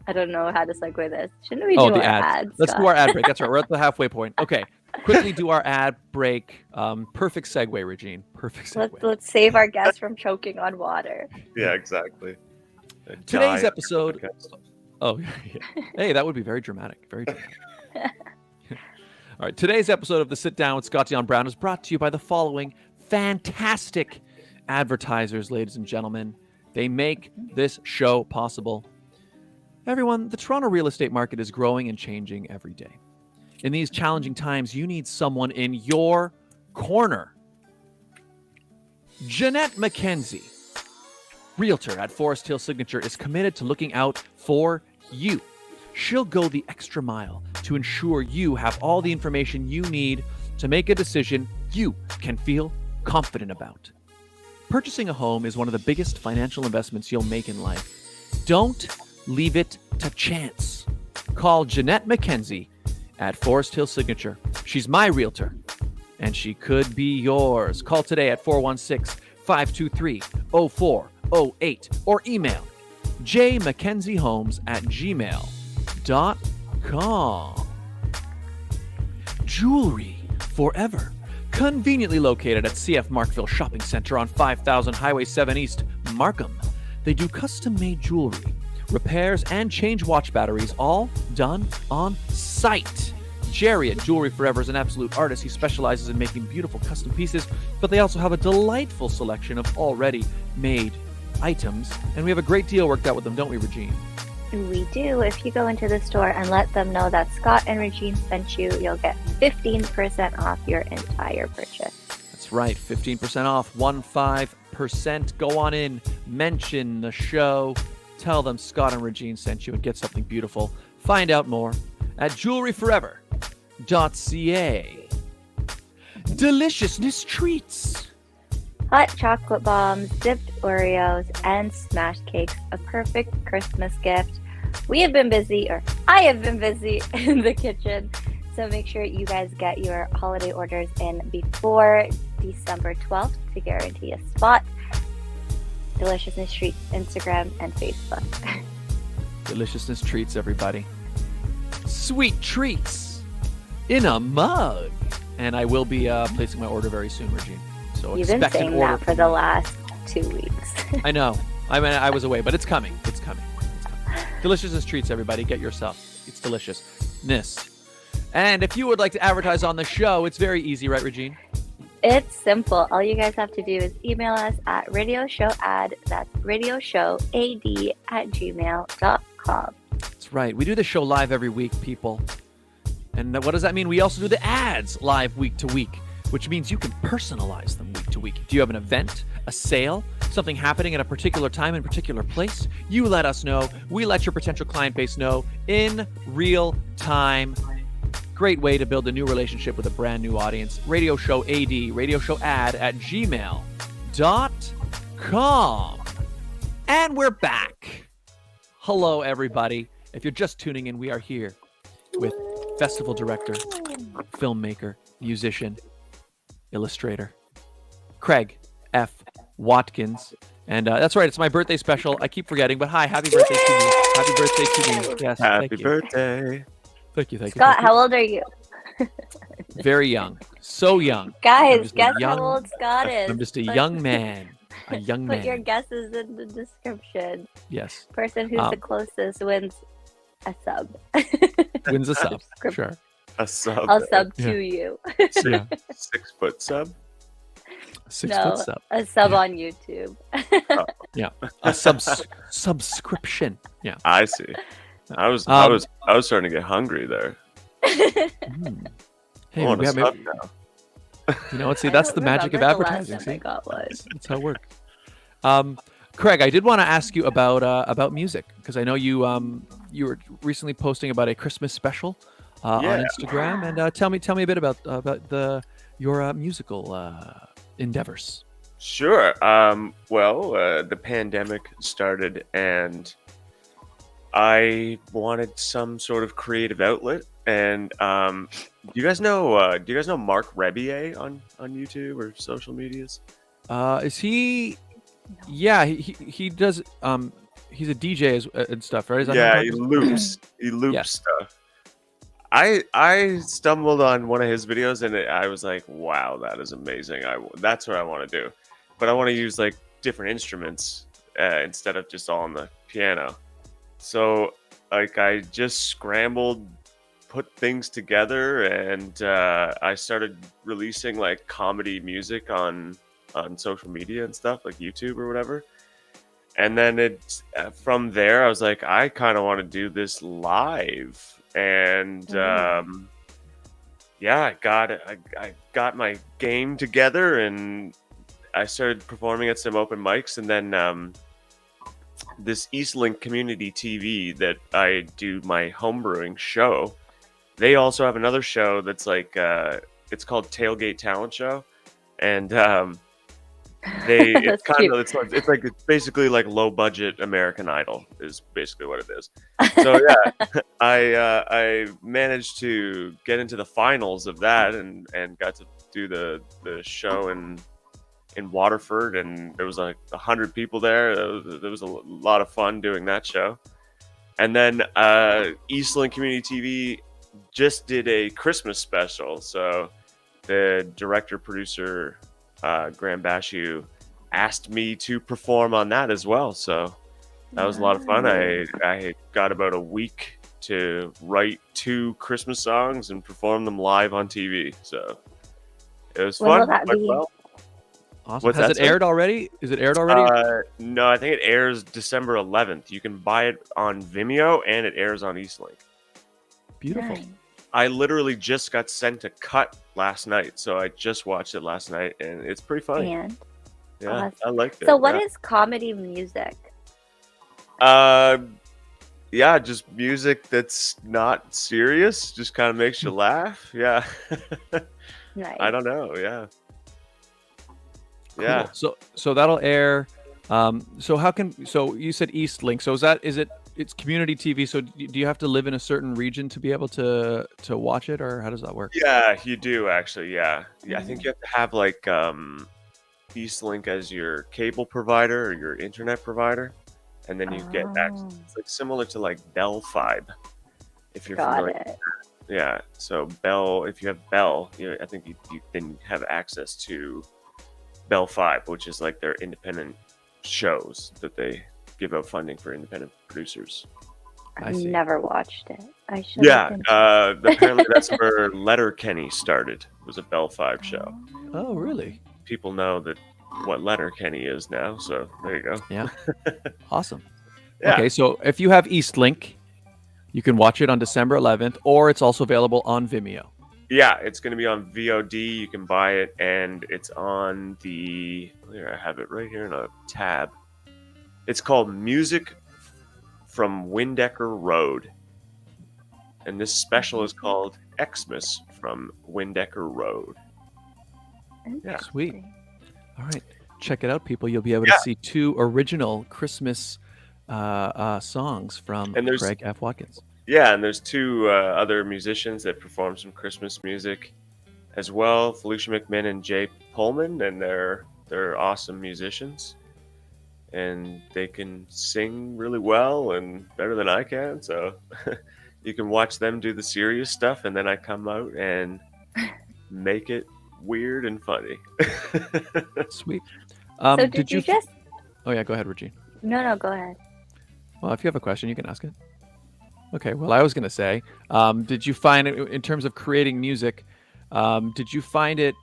I don't know how to segue this. Shouldn't we do The our ads. ads? Let's Scott? do our ad break. That's right. We're at the halfway point. Okay. Quickly do our ad break. Perfect segue, Regine. Perfect segue. Let's save our guests from choking on water. Yeah, exactly. Today's episode. Oh, yeah. Hey, that would be very dramatic. Very dramatic. All right. Today's episode of the Sit Down with Scott Dion Brown is brought to you by the following fantastic advertisers, ladies and gentlemen. They make this show possible. Everyone, the Toronto real estate market is growing and changing every day. In these challenging times, you need someone in your corner. Jeanette McKenzie, Realtor at Forest Hill Signature, is committed to looking out for you. She'll go the extra mile to ensure you have all the information you need to make a decision you can feel confident about. Purchasing a home is one of the biggest financial investments you'll make in life. Don't leave it to chance. Call Jeanette McKenzie at Forest Hill Signature. She's my realtor, and she could be yours. Call today at 416-523-0408 or email JMckenziehomes at gmail.com. Jewelry forever. Conveniently located at CF Markville Shopping Center on 5000 Highway 7 East, Markham. They do custom-made jewelry, repairs, and change watch batteries, all done on site. Jerry at Jewelry Forever is an absolute artist. He specializes in making beautiful custom pieces, but they also have a delightful selection of already made items, and we have a great deal worked out with them, don't we, Regine? We do. If you go into the store and let them know that Scott and Regine sent you, you'll get 15% off your entire purchase. That's right, 15% off, 15%. Go on in, mention the show, tell them Scott and Regine sent you, and get something beautiful. Find out more at jewelryforever.ca. Deliciousness treats. Hot chocolate bombs, dipped Oreos, and smashed cakes, a perfect Christmas gift. We have been busy, or I have been busy in the kitchen, so make sure you guys get your holiday orders in before December 12th to guarantee a spot. Deliciousness Treats, Instagram and Facebook. Deliciousness treats, everybody. Sweet treats in a mug. And I will be placing my order very soon, Regine. So You've been expect an saying order that for the last 2 weeks. I know. I mean, I was away, but it's coming. It's coming. It's coming. Deliciousness treats, everybody. Get yourself. It's deliciousness. And if you would like to advertise on the show, it's very easy, right, Regine? It's simple. All you guys have to do is email us at radioshowad, that's radioshowad@gmail.com. That's right. We do the show live every week, people. And what does that mean? We also do the ads live week to week, which means you can personalize them week to week. Do you have an event, a sale, something happening at a particular time in a particular place? You let us know. We let your potential client base know in real time. Great way to build a new relationship with a brand new audience. Radio Show AD, radioshowad@gmail.com. And we're back. Hello, everybody. If you're just tuning in, we are here with festival director, filmmaker, musician, illustrator, Craig F. Watkins. And that's right, it's my birthday special. I keep forgetting, but hi, happy birthday to you. Happy birthday to me. Yes, Happy thank you. birthday. Thank you, thank you. Scott, thank you. how old are you? Very young. So young. Guys, guess young- how old Scott is. I'm just a young man. A young man. Put your guesses in the description. Yes. Person who's the closest wins a sub. Wins a sub. Sure. A sub. I'll sub Yeah. to you. Yeah. 6 foot sub. 6 No, foot sub. a sub on YouTube. Yeah. A subscription. Yeah. I see. I was starting to get hungry there. Mm. Hey, I want we a have sub now. you know what? See, I that's don't the magic of remember the last advertising. time I See, got one. that's how it works. Craig, I did want to ask you about music because I know you were recently posting about a Christmas special on Instagram, and tell me a bit about your musical endeavors. Sure. Well, the pandemic started, and I wanted some sort of creative outlet. And do you guys know Mark Rebier on YouTube or social medias? Is he? Yeah, he does. He's a DJ and stuff, right? Is that Yeah, he loops Yeah. stuff. I stumbled on one of his videos and I was like, wow, that is amazing. That's what I want to do, but I want to use like different instruments instead of just all on the piano. So like I just scrambled, put things together, and I started releasing like comedy music on social media and stuff like YouTube or whatever. And then it from there I was like, I kind of want to do this live. And yeah, I got my game together and I started performing at some open mics. And then this Eastlink Community TV that I do my homebrewing show, they also have another show that's like it's called Tailgate Talent Show. And That's cute. It's basically like low budget American Idol is basically what it is. So yeah, I managed to get into the finals of that and got to do the show in Waterford, and there was like 100 people there. There was a lot of fun doing that show. And then Eastland Community TV just did a Christmas special. So the director producer Graham Bashew asked me to perform on that as well. So that was a lot of fun. I got about a week to write 2 Christmas songs and perform them live on TV. So it was When fun. will that Went be? well. Awesome. What's Has that, it sorry? aired already? Is it aired already? No, I think it airs December 11th. You can buy it on Vimeo and it airs on Eastlink. Beautiful. Nice. I literally just got sent a cut last night, so I just watched it last night, and it's pretty funny. And Yeah, awesome. I liked it. So, what yeah. is comedy music? Yeah, just music that's not serious, just kind of makes you laugh. Yeah. Nice. I don't know. Yeah. Cool. Yeah. So that'll air. So you said Eastlink. So it's community TV. So do you have to live in a certain region to be able to watch it, or how does that work? Yeah, you do actually. Yeah. I think you have to have like Eastlink as your cable provider or your internet provider, and then you get access. It's like similar to like Bell Fibe, if you're Got familiar. it. Yeah. So Bell, if you have Bell, I think you then have access to Bell Fibe, which is like their independent shows that they give out funding for independent producers. I I've see. never watched it. I should. Yeah, apparently that's where Letterkenny started. Was a Bell Fibe show. Oh, really? People know that what Letterkenny is now, so there you go. Yeah. Awesome. Yeah. Okay, so if you have Eastlink, you can watch it on December 11th, or it's also available on Vimeo. Yeah, it's going to be on VOD. You can buy it, and it's on the. Here, I have it right here in a tab. It's called Music from Windecker Road, and this special is called Xmas from Windecker Road. Yeah. Sweet. All right, check it out, people. You'll be able to see 2 original Christmas songs from And there's- Craig F. Watkins. Yeah, and there's 2 other musicians that perform some Christmas music as well, Felicia McMinn and Jay Pullman, and they're awesome musicians, and they can sing really well and better than I can. So you can watch them do the serious stuff, and then I come out and make it weird and funny. Sweet. So did you just? Oh yeah, go ahead, Regine. No, go ahead. Well, if you have a question, you can ask it. Okay. Well, I was going to say, did you find it in terms of creating music? Did you find it?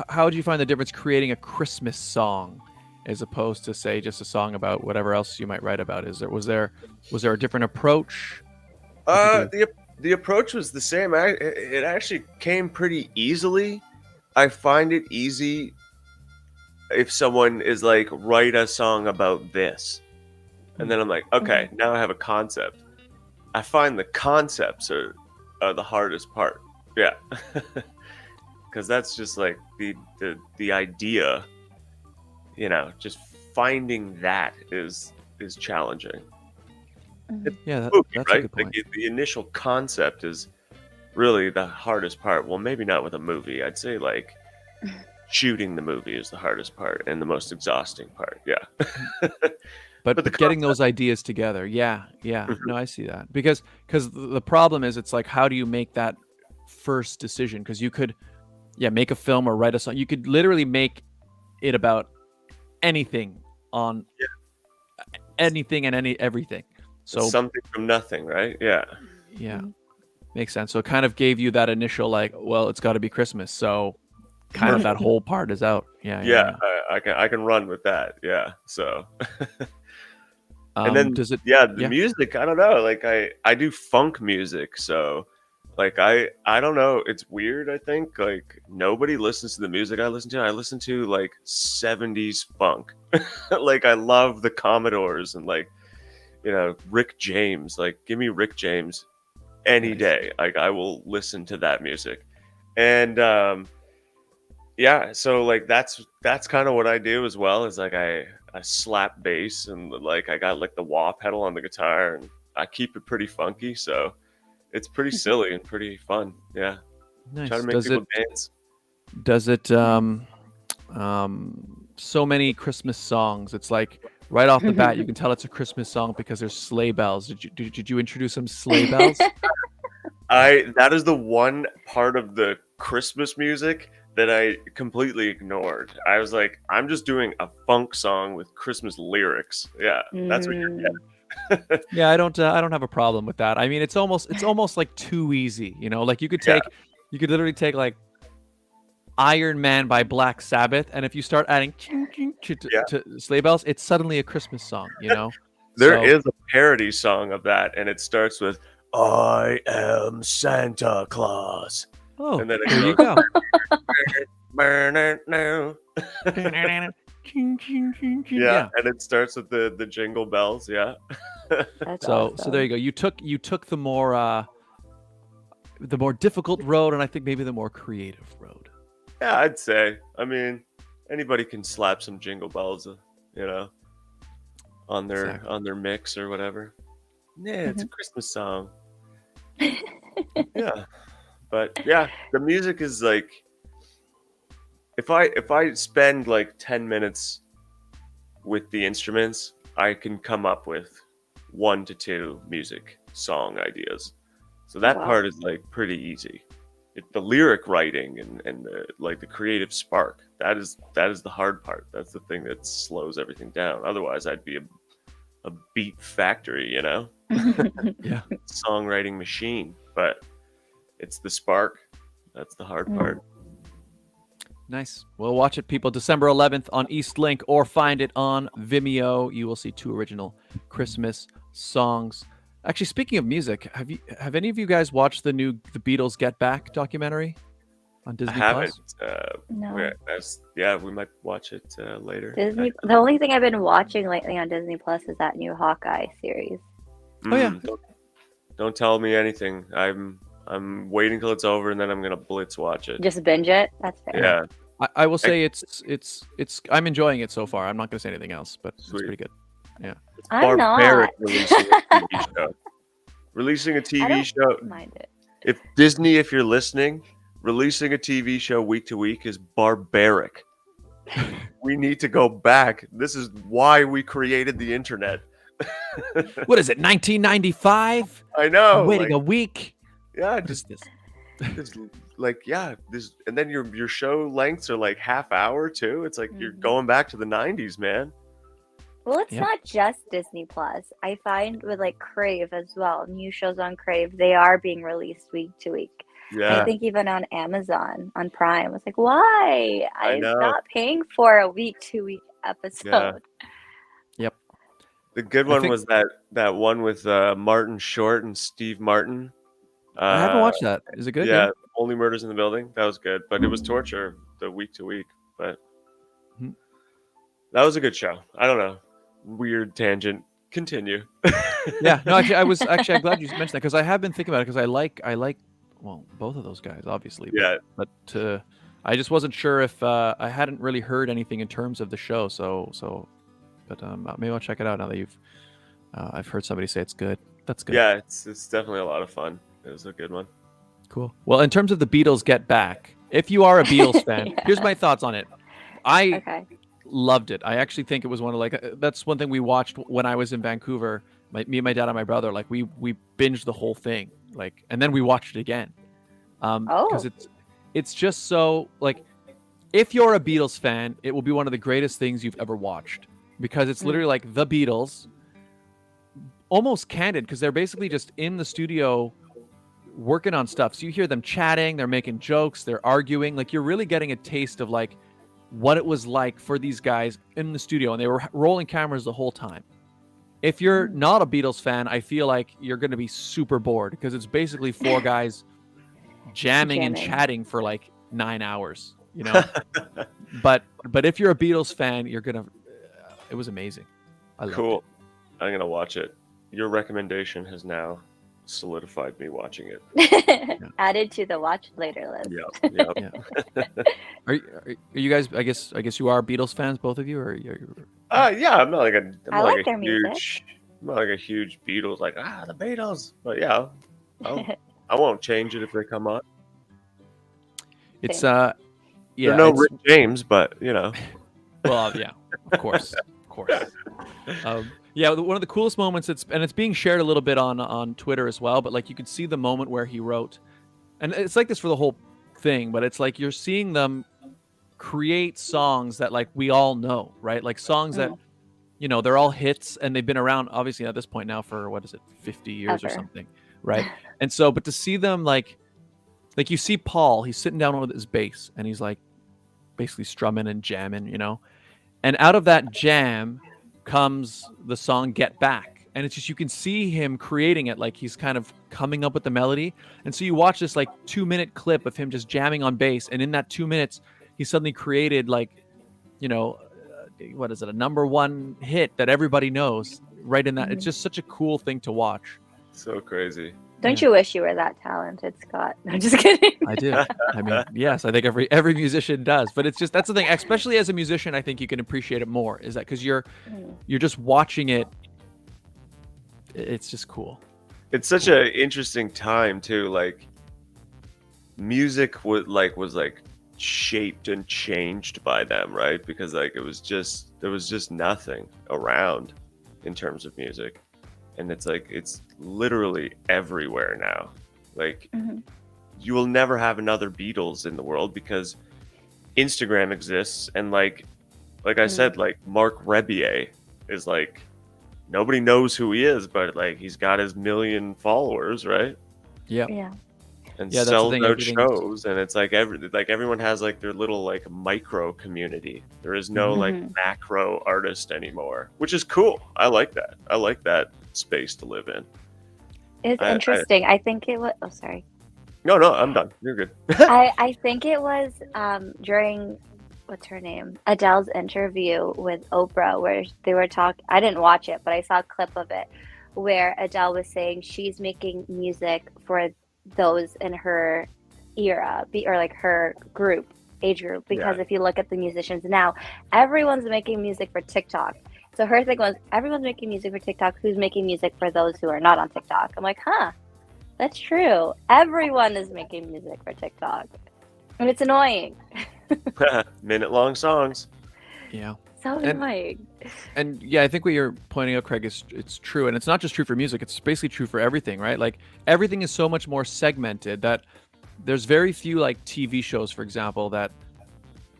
How did you find the difference creating a Christmas song as opposed to, say, just a song about whatever else you might write about? Was there a different approach? The approach was the same. It actually came pretty easily. I find it easy if someone is like, write a song about this. And then I'm like, okay, now I have a concept. I find the concepts are the hardest part. Yeah. Because that's just like the idea, just finding that is challenging. Yeah, Movie, that's right? a good point. Like the initial concept is really the hardest part. Well, maybe not with a movie. I'd say like shooting the movie is the hardest part and the most exhausting part. Yeah. But the getting those ideas together, yeah. No, I see that because the problem is it's like, how do you make that first decision? Because you could, make a film or write a song. You could literally make it about anything on anything and everything. So something from nothing, right? Yeah. Yeah, makes sense. So it kind of gave you that initial like, well, it's got to be Christmas. So kind of that whole part is out. Yeah. I can run with that. Yeah. So. And then the music, I don't know, like I do funk music, so like I don't know, it's weird. I think like nobody listens to the music I listen to like 70s funk. Like I love the Commodores and like Rick James. Like give me Rick James any day. Like I will listen to that music. And yeah, so like that's kind of what I do as well. Is like I slap bass and like I got like the wah pedal on the guitar and I keep it pretty funky, so it's pretty silly and pretty fun. Yeah, try Nice. to make people dance. Does it so many Christmas songs? It's like right off the bat you can tell it's a Christmas song because there's sleigh bells. Did you introduce some sleigh bells? That is the one part of the Christmas music that I completely ignored. I was like, I'm just doing a funk song with Christmas lyrics. Yeah, that's what you're getting. Yeah, I don't have a problem with that. I mean, it's almost like too easy, you know? Like you could literally take like Iron Man by Black Sabbath, and if you start adding to sleigh bells, it's suddenly a Christmas song, you know? There is a parody song of that, and it starts with "I am Santa Claus." Oh, and then it there you goes, go. Yeah, and it starts with the jingle bells. Yeah. That's So awesome. there you go. You took the more difficult road, and I think maybe the more creative road. Yeah, I'd say. I mean, anybody can slap some jingle bells, you know, on their mix or whatever. Yeah, it's a Christmas song. Yeah, but yeah, the music is like, if I spend like 10 minutes with the instruments, I can come up with 1 to 2 music song ideas. So that Wow. part is like pretty easy. The lyric writing and the creative spark, that is the hard part. That's the thing that slows everything down. Otherwise, I'd be a beat factory, you know, Yeah. songwriting machine. But it's the spark. That's the hard part. Nice. Well, watch it, people. December 11th on East Link, or find it on Vimeo. You will see 2 original Christmas songs. Actually, speaking of music, have any of you guys watched the Beatles Get Back documentary on Disney I haven't. No. We might watch it later. Disney. The only thing I've been watching lately on Disney Plus is that new Hawkeye series. Oh, yeah. Don't tell me anything. I'm waiting till it's over and then I'm gonna blitz watch it. Just binge it. That's fair. Yeah. I will say it's I'm enjoying it so far. I'm not going to say anything else, but Sweet. it's pretty good. Yeah. I'm Barbaric not. releasing a TV show. Releasing a I TV don't show. mind it. If Disney, if you're listening, releasing a TV show week to week is barbaric. We need to go back. This is why we created the internet. What is it? 1995? I know. I'm waiting a week. Yeah, What just is this? this, and then your show lengths are like half hour too. It's like you're Mhm. going back to the 90s, man. Well, it's Yeah. not just Disney Plus. I find with like Crave as well, new shows on Crave, they are being released week to week. Yeah. I think even on Amazon, on Prime, it's like, why? I I'm know. not paying for a week to week episode. Yep. The good I one think- was that one with Martin Short and Steve Martin. I haven't watched that. Is it good? Yeah, Only Murders in the Building. That was good, but it was torture the week to week. But Mhm. that was a good show. I don't know. Weird tangent. Continue. Yeah. No, actually, I'm glad you mentioned that because I have been thinking about it because I like well, both of those guys, obviously. Yeah. But I just wasn't sure if I hadn't really heard anything in terms of the show. But maybe I'll check it out now that I've heard somebody say it's good. That's good. Yeah, it's definitely a lot of fun. It was a good one. Cool. Well, in terms of the Beatles Get Back, if you are a Beatles fan, Yeah. here's my thoughts on it. I Okay. loved it. I actually think it was one of that's one thing we watched when I was in Vancouver. Me and my dad and my brother, like we binged the whole thing, like, and then we watched it again. Because it's just so like, if you're a Beatles fan, it will be one of the greatest things you've ever watched because it's literally like the Beatles, almost candid because they're basically just in the studio working on stuff. So you hear them chatting, they're making jokes, they're arguing. Like you're really getting a taste of like what it was like for these guys in the studio, and they were rolling cameras the whole time. If you're not a Beatles fan, I feel like you're going to be super bored because it's basically 4 guys jamming and chatting for like 9 hours, you know. but if you're a Beatles fan, you're gonna. It was amazing. I loved Cool. it. I'm gonna watch it. Your recommendation has now solidified me watching it. Added to the watch later list. Yeah. Yeah. Are you guys? I guess you are Beatles fans, both of you, or you're... Yeah. I'm not like a. I like their music. I'm not like a huge Beatles. Like the Beatles. But yeah, I won't change it if they come on. It's Same. yeah. They're no it's- Rick James, but you know. Well, yeah, of course. Yeah, one of the coolest moments. It's being shared a little bit on Twitter as well. But like you could see the moment where he wrote, and it's like this for the whole thing. But it's like you're seeing them create songs that like we all know, right? Like songs that they're all hits and they've been around obviously at this point now for what is it, 50 years or Ever. something, right? And so, but to see them like you see Paul, he's sitting down with his bass and he's like basically strumming and jamming, and out of that jam comes the song Get Back. And it's just, you can see him creating it, like he's kind of coming up with the melody. And so you watch this like 2-minute clip of him just jamming on bass. And in that 2 minutes, he suddenly created like, what is it? A number one hit that everybody knows right in that. It's just such a cool thing to watch. So crazy. Don't you wish you were that talented, Scott? I'm just kidding. I do. I mean, yes, I think every musician does, but it's just, that's the thing, especially as a musician, I think you can appreciate it more, is that because you're just watching it. It's just cool. It's such an interesting time too. Like music was shaped and changed by them, right? Because like there was just nothing around in terms of music. And it's like it's literally everywhere now. Like you will never have another Beatles in the world because Instagram exists, and like I said, like Mark Rebier is like nobody knows who he is, but like he's got his 1 million followers, right? Yeah. And Yeah, that's the sells thing, out everything's- shows, and it's like everyone has like their little like micro community. There is no like macro artist anymore, which is cool. I like that. I like that space to live in. It's interesting. I think it was. Oh, sorry. No, I'm done. You're good. I think it was during what's her name, Adele's interview with Oprah, where they were talking. I didn't watch it, but I saw a clip of it where Adele was saying she's making music for those in her era, or like her age group, because if you look at the musicians now, everyone's making music for TikTok. So her thing was, everyone's making music for TikTok. Who's making music for those who are not on TikTok? I'm like, that's true. Everyone is making music for TikTok. And it's annoying. Minute-long songs. Yeah. So annoying. And yeah, I think what you're pointing out, Craig, is it's true. And it's not just true for music. It's basically true for everything, right? Like everything is so much more segmented that there's very few like TV shows, for example, that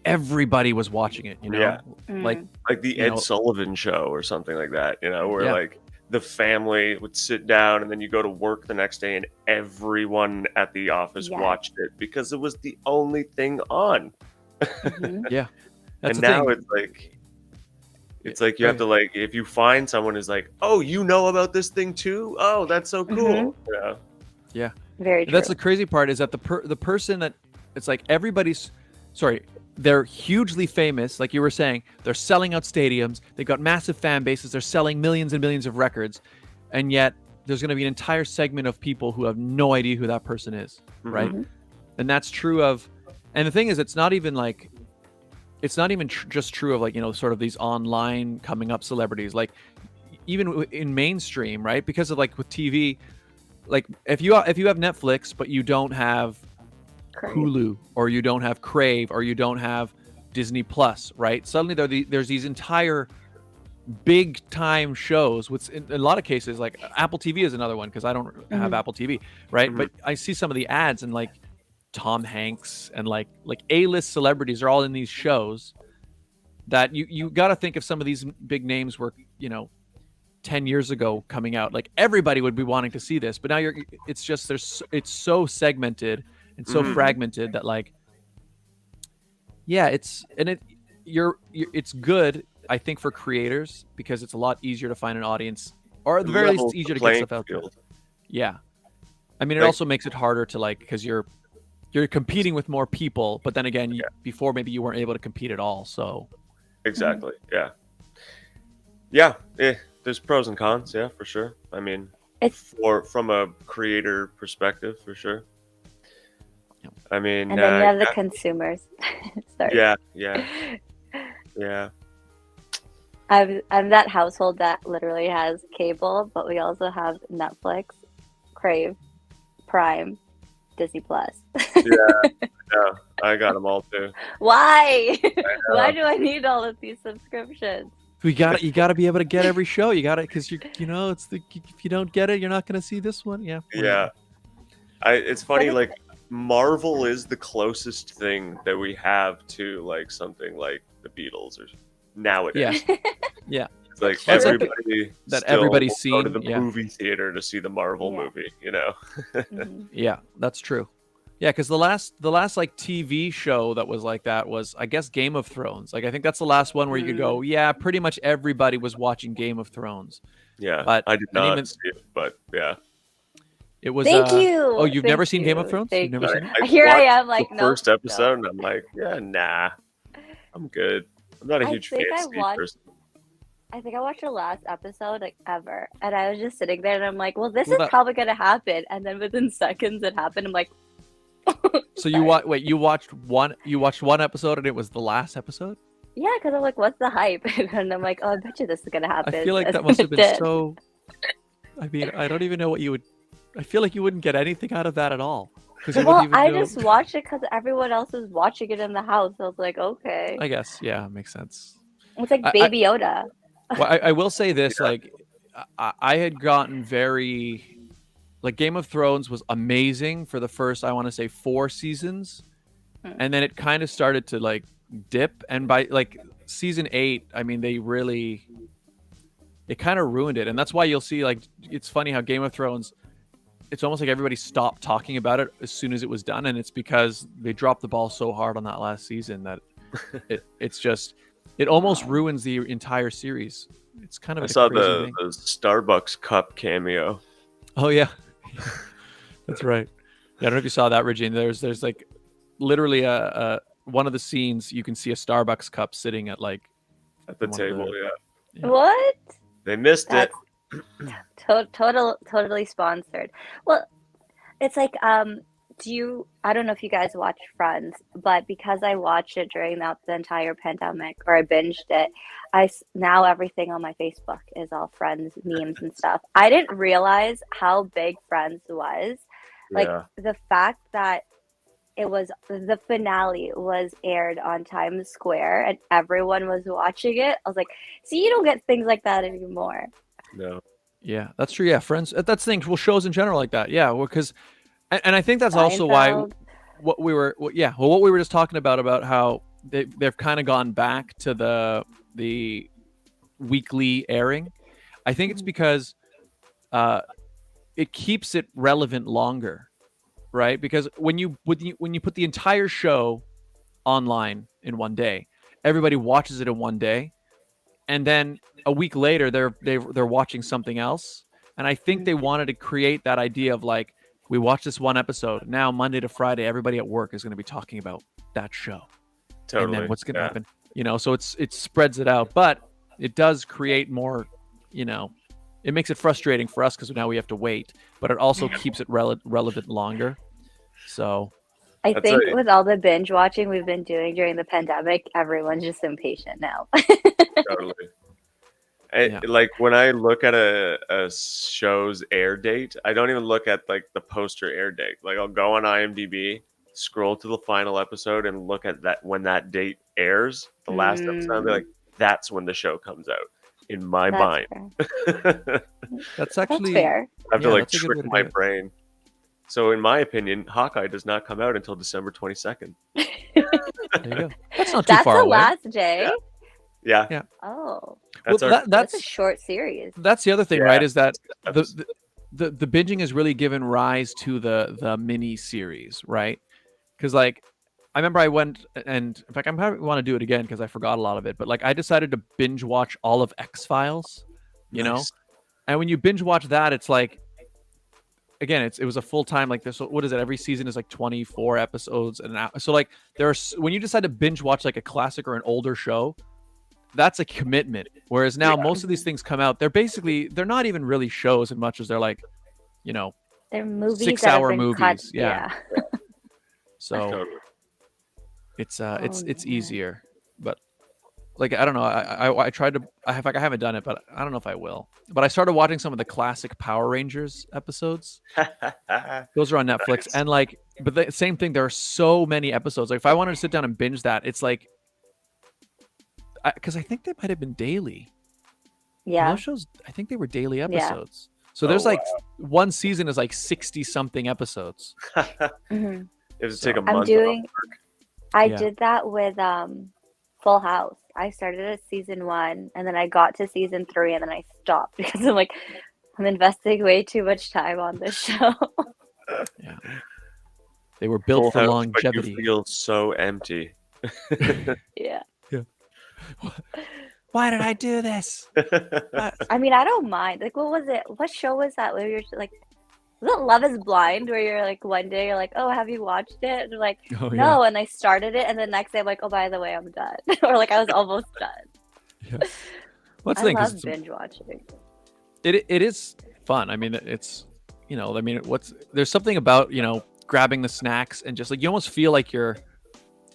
everybody was watching it, Yeah. Like the Ed Sullivan Show or something like that, where like the family would sit down and then you go to work the next day and everyone at the office watched it because it was the only thing on. Yeah. That's And the now thing. it's like you have to like, if you find someone who's like, oh, you know about this thing too? Oh, that's so cool. Yeah. Very true. That's the crazy part, is that the person that it's like they're hugely famous, like you were saying. They're selling out stadiums. They've got massive fan bases. They're selling millions and millions of records. And yet there's going to be an entire segment of people who have no idea who that person is, right? And that's true of, and the thing is, it's not even just true of like, sort of these online coming up celebrities, like even in mainstream, right? Because of like with TV, like if you have Netflix, but you don't have Hulu, or you don't have Crave, or you don't have Disney Plus, right? Suddenly there's these entire big time shows, which in a lot of cases, like Apple TV is another one, because I don't have Apple TV, right? But I see some of the ads, and like Tom Hanks and like A-list celebrities are all in these shows that you got to think if some of these big names were 10 years ago coming out, like everybody would be wanting to see this. But now it's so segmented and so fragmented that like, it's good, I think, for creators, because it's a lot easier to find an audience, or at the very least easier to get stuff out there. Yeah. I mean, it also makes it harder to like, because you're competing with more people, but then again, before maybe you weren't able to compete at all. So Exactly. Yeah. There's pros and cons. Yeah, for sure. I mean, It's from a creator perspective, for sure. Yep. I mean, and then you have the consumers. Sorry. Yeah. I'm that household that literally has cable, but we also have Netflix, Crave, Prime, Disney Plus. Yeah, I got them all too. Why? Why do I need all of these subscriptions? You gotta be able to get every show. You gotta, because it's if you don't get it, you're not gonna see this one. Yeah. Yeah. It's funny, like Marvel is the closest thing that we have to like something like the Beatles or nowadays. Yeah. It's like That's like everybody that still everybody's will go to seen, the movie theater to see the Marvel Yeah. movie, you know. Mhm. Yeah, that's true. Yeah, because the last like TV show that was like that was, I guess, Game of Thrones. Like, I think that's the last one where you could go, yeah, pretty much everybody was watching Game of Thrones. Yeah, But I did and not even see it, but yeah. it was. Thank you. Oh, you've never Thank seen Game of you. Thrones? Thank You've never you. seen it? Here I watched am, like, the no. first episode, and I'm like, yeah, nah, I'm good. I'm not a I huge think I fantasy watched- person. I think I watched the last episode like ever, and I was just sitting there, and I'm like, well, this Well, is that- probably gonna happen, and then within seconds it happened. I'm like, So you watched one episode and it was the last episode? yeah, because I'm like, what's the hype? And I'm like, oh, I bet you this is gonna happen. I feel like And that must have it been did. so. I mean, I don't even know what you would. I feel like you wouldn't get anything out of that at all. 'Cause you Well, wouldn't even I know- just watched it because everyone else was watching it in the house. I was like, okay, I guess, yeah, makes sense. it's like I- Baby Yoda. Well, I will say this: like, I had gotten very, like, Game of Thrones was amazing for the first, I want to say, 4 seasons, and then it kind of started to like dip. And by like season 8, I mean it kind of ruined it, and that's why you'll see, like, it's funny how Game of Thrones, it's almost like everybody stopped talking about it as soon as it was done, and it's because they dropped the ball so hard on that last season that it's just. It almost ruins the entire series. It's kind of I a saw crazy the thing. Starbucks cup cameo. Oh yeah, that's right. Yeah, I don't know if you saw that, Regine. There's like literally a one of the scenes you can see a Starbucks cup sitting at like At the one of table, the- yeah. What? They missed it. Totally sponsored. Well, it's like, I don't know if you guys watch Friends, but because I watched it during the entire pandemic, or I binged it, now everything on my Facebook is all Friends memes and stuff. I didn't realize how big Friends was. Like, Yeah. the fact that the finale was aired on Times Square and everyone was watching it. I was like, see, you don't get things like that anymore. No. Yeah, that's true. Yeah, Friends. That's the thing. Well, shows in general like that. Yeah, because, and I think that's also why Seinfeld. what we were just talking about how they've kind of gone back to the weekly airing. I think it's because it keeps it relevant longer, right? Because when you put the entire show online in one day, everybody watches it in one day, and then a week later they're watching something else. And I think they wanted to create that idea of like, we watched this one episode, now Monday to Friday everybody at work is going to be talking about that show. Totally. And then what's going to yeah. happen, so it spreads it out, but it does create more, it makes it frustrating for us because now we have to wait, but it also keeps it relevant longer. So I That's think right. with all the binge watching we've been doing during the pandemic, everyone's just impatient now. Totally. Yeah. Like when I look at a show's air date, I don't even look at like the poster air date. Like I'll go on IMDb, scroll to the final episode, and look at that when that date airs, the last episode. I'll be like, that's when the show comes out in my That's mind. fair. that's That's actually fair. I have to Yeah, like that's a good way trick to my do it. brain. So in my opinion, Hawkeye does not come out until December 22nd. There you go. That's not too That's far the away. last day. Yeah, Yeah. Oh, that's Well, our that's a short series. that's the other thing, Yeah. right? Is that episode. the binging has really given rise to the mini series, right? Because like I remember I went, and in fact I probably want to do it again because I forgot a lot of it, but like I decided to binge watch all of X-Files, Nice. and when you binge watch that, it's like, again, it was a full time, like this. What is it? Every season is like 24 episodes an hour. So like when you decide to binge watch like a classic or an older show, that's a commitment. Whereas now most of these things come out, they're not even really shows as much as they're like, you know, They're movies 6 that have hour been movies. cut. Yeah. So Totally. it's Oh, it's man. easier. But like I don't know. I tried to. I haven't done it, but I don't know if I will. But I started watching some of the classic Power Rangers episodes. Those are on Netflix, Nice. and like, but the same thing. There are so many episodes. Like, if I wanted to sit down and binge that, it's like, because I think they might have been daily. Yeah. Those shows, I think they were daily Yeah. episodes. So Oh, there's like wow. one season is like 60 something episodes. Mhm. It would take a So- I'm month. doing. I Yeah. did that with Full House. I started at season 1, and then I got to season 3, and then I stopped because I'm like, I'm investing way too much time on this show. Yeah. They were built Full for House, longevity. But you feel so empty. Yeah. Why did I do this? I mean, I don't mind. Like, what was it? What show was that where you're like, was it Love is Blind? Where you're like, one day you're like, oh, have you watched it? And you're like, Oh, no. And I started it, and the next day I'm like, oh, by the way, I'm done. Or like, I was almost done. Yeah. Well, that's I the thing, 'cause love binge watching. it is fun. I mean, it's, you know, I mean, there's something about, you know, grabbing the snacks and just like, you almost feel like you're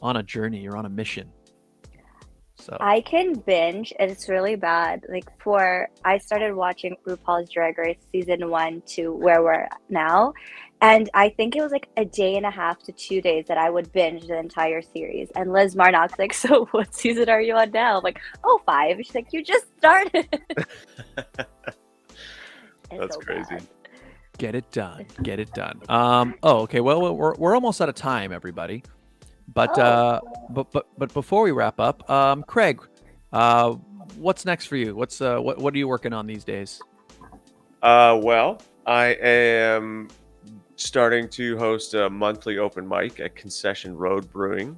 on a journey, you're on a mission. So I can binge, and it's really bad. Like I started watching RuPaul's Drag Race season 1 to where we're at now, and I think it was like a day and a half to 2 days that I would binge the entire series. And Liz Marnock's like, "So what season are you on now?" I'm like, "Oh, 5." She's like, "You just started." It's That's so crazy. bad. get it done. Get it done. Oh, okay. Well, we're almost out of time, everybody. But Oh. but before we wrap up, Craig, what's next for you? What are you working on these days? Well, I am starting to host a monthly open mic at Concession Road Brewing.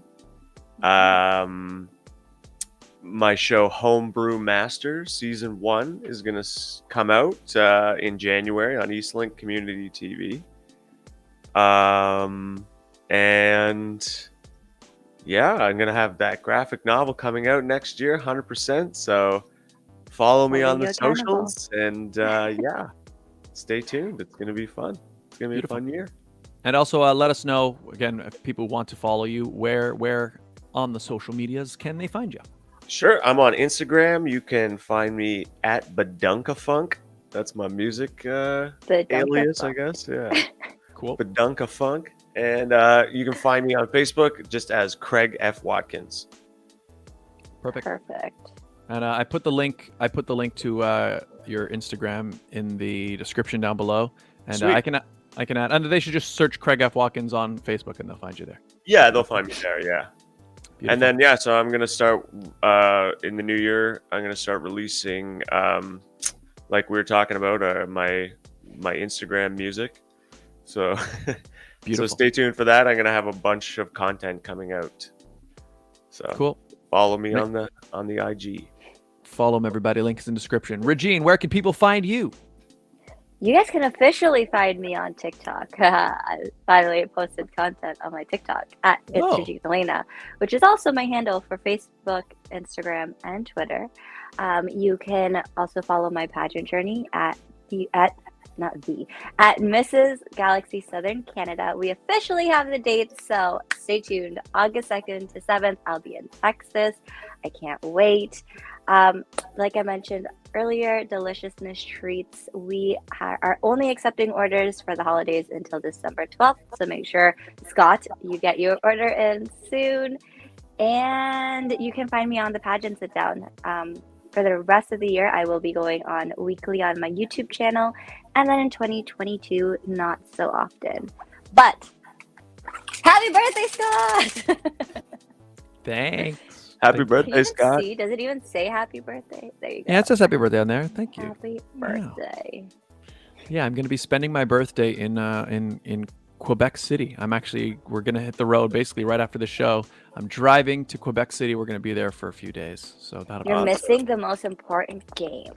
My show Homebrew Masters season 1 is going to come out in January on Eastlink Community TV. And yeah, I'm going to have that graphic novel coming out next year, 100%. So follow me on Holding the you accountable. socials, and yeah, stay tuned. It's going to be fun. It's going to be Beautiful. a fun year. And also let us know again if people want to follow you. Where on the social medias can they find you? Sure. I'm on Instagram. You can find me at Badunkafunk. That's my music alias, I guess. Yeah. Cool. Badunkafunk. And you can find me on Facebook just as Craig F. Watkins. Perfect. Perfect. And I put the link to your Instagram in the description down below, and Sweet. I can add. And they should just search Craig F. Watkins on Facebook, and they'll find you there. Yeah, they'll find me there. Yeah. Beautiful. And then, so I'm going to start in the new year. I'm going to start releasing, like we were talking about, my Instagram music. So, Beautiful. so stay tuned for that. I'm going to have a bunch of content coming out. So Cool. follow me on the IG. Follow them, everybody. Link is in the description. Regine, where can people find you? You guys can officially find me on TikTok. I finally posted content on my TikTok at Whoa. It's Alaina, which is also my handle for Facebook, Instagram, and Twitter. You can also follow my pageant journey at Mrs. Galaxy Southern Canada. We officially have the dates, so stay tuned. August 2nd to 7th, I'll be in Texas. I can't wait. Like I mentioned earlier, Deliciousness Treats, we are only accepting orders for the holidays until December 12th, so make sure, Scott, you get your order in soon. And you can find me on the Pageant Sit Down. For the rest of the year, I will be going on weekly on my YouTube channel, and then in 2022, not so often. But happy birthday, Scott! Thanks. Happy Can you birthday, even Scott. see? Does it even say happy birthday? There you go. Yeah, it says happy birthday on there. Thank you. Happy birthday. Yeah, I'm going to be spending my birthday in Quebec City. We're going to hit the road basically right after the show. I'm driving to Quebec City. We're going to be there for a few days. So that'll be You're awesome. missing the most important game.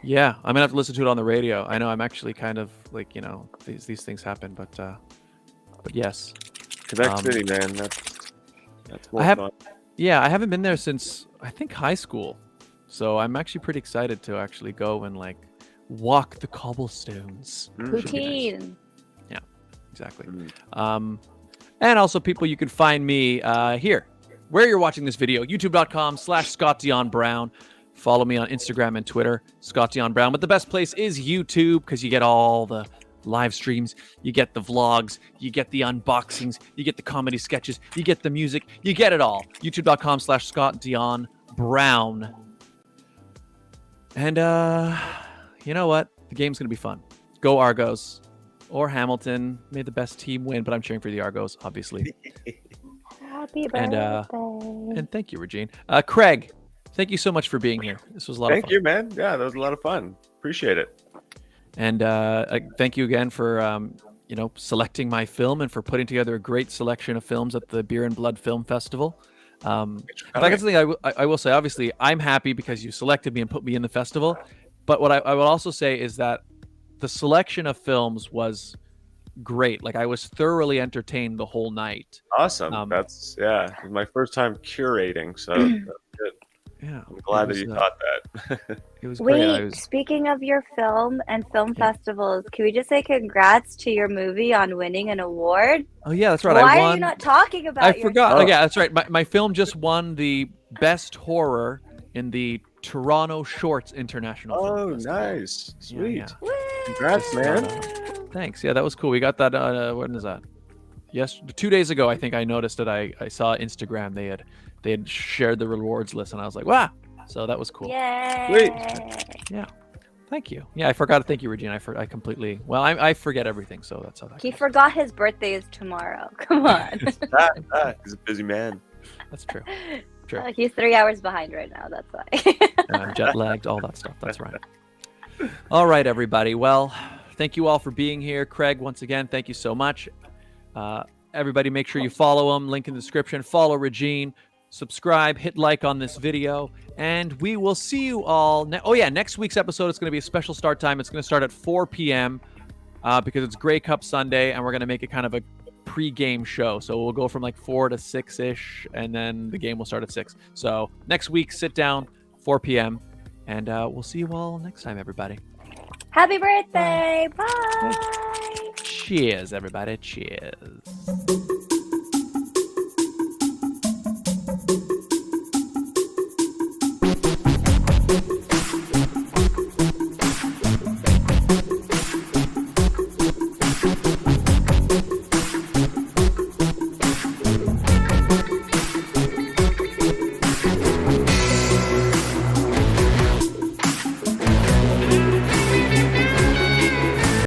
Yeah, I'm going to have to listen to it on the radio. I know I'm actually kind of like, these things happen, but yes. Quebec City, man. That's more I have- fun. Yeah, I haven't been there since I think high school, so I'm actually pretty excited to actually go and like walk the cobblestones. Should be nice. Poutine. Yeah, exactly. And also, people, you can find me here, where you're watching this video, youtube.com/ScottDionBrown. Follow me on Instagram and Twitter, Scott Dion Brown. But the best place is YouTube because you get all the live streams, you get the vlogs, you get the unboxings, you get the comedy sketches, you get the music, you get it all. youtube.com/ScottDionBrown. And you know what? The game's going to be fun. Go Argos or Hamilton. May the best team win, but I'm cheering for the Argos, obviously. Happy birthday. And thank you, Regine. Craig, thank you so much for being here. This was a lot of fun. Thank you, man. Yeah, that was a lot of fun. Appreciate it. And thank you again for selecting my film and for putting together a great selection of films at the Beer and Blood Film Festival. In fact, that's the thing I will say. Obviously, I'm happy because you selected me and put me in the festival. But what I will also say is that the selection of films was great. Like, I was thoroughly entertained the whole night. Awesome. That's it was my first time curating, so that's good. Yeah, I'm glad that you thought that. It was great. Wait, speaking of your film and film festivals, can we just say congrats to your movie on winning an award? Oh yeah, that's right. Why I won. are you not talking about? I forgot. Oh. Yeah, that's right. My film just won the best horror in the Toronto Shorts International. Film Festival. Nice, sweet. Yeah. Congrats, man. Thanks. Yeah, that was cool. We got that. When is that? Yes, 2 days ago. I think I noticed that I saw Instagram. They had shared the rewards list, and I was like, wow. So that was cool. Yay! Sweet. Yeah. Thank you. Yeah, I forgot to thank you, Regine. I completely. Well, I forget everything, so that's how that. He forgot his birthday is tomorrow. Come on. He's a busy man. That's true. True. He's 3 hours behind right now. That's why. Jet lagged, all that stuff. That's right. All right, everybody. Well, thank you all for being here. Craig, once again, thank you so much. Everybody, make sure you follow him. Link in the description. Follow Regine. Subscribe. Hit like on this video. And we will see you all. Next week's episode is going to be a special start time. It's going to start at 4 p.m. Because it's Grey Cup Sunday, and we're going to make it kind of a pre-game show. So we'll go from like 4 to 6-ish, and then the game will start at 6. So next week, sit down, 4 p.m. And we'll see you all next time, everybody. Happy birthday. Bye. Cheers, everybody. Cheers.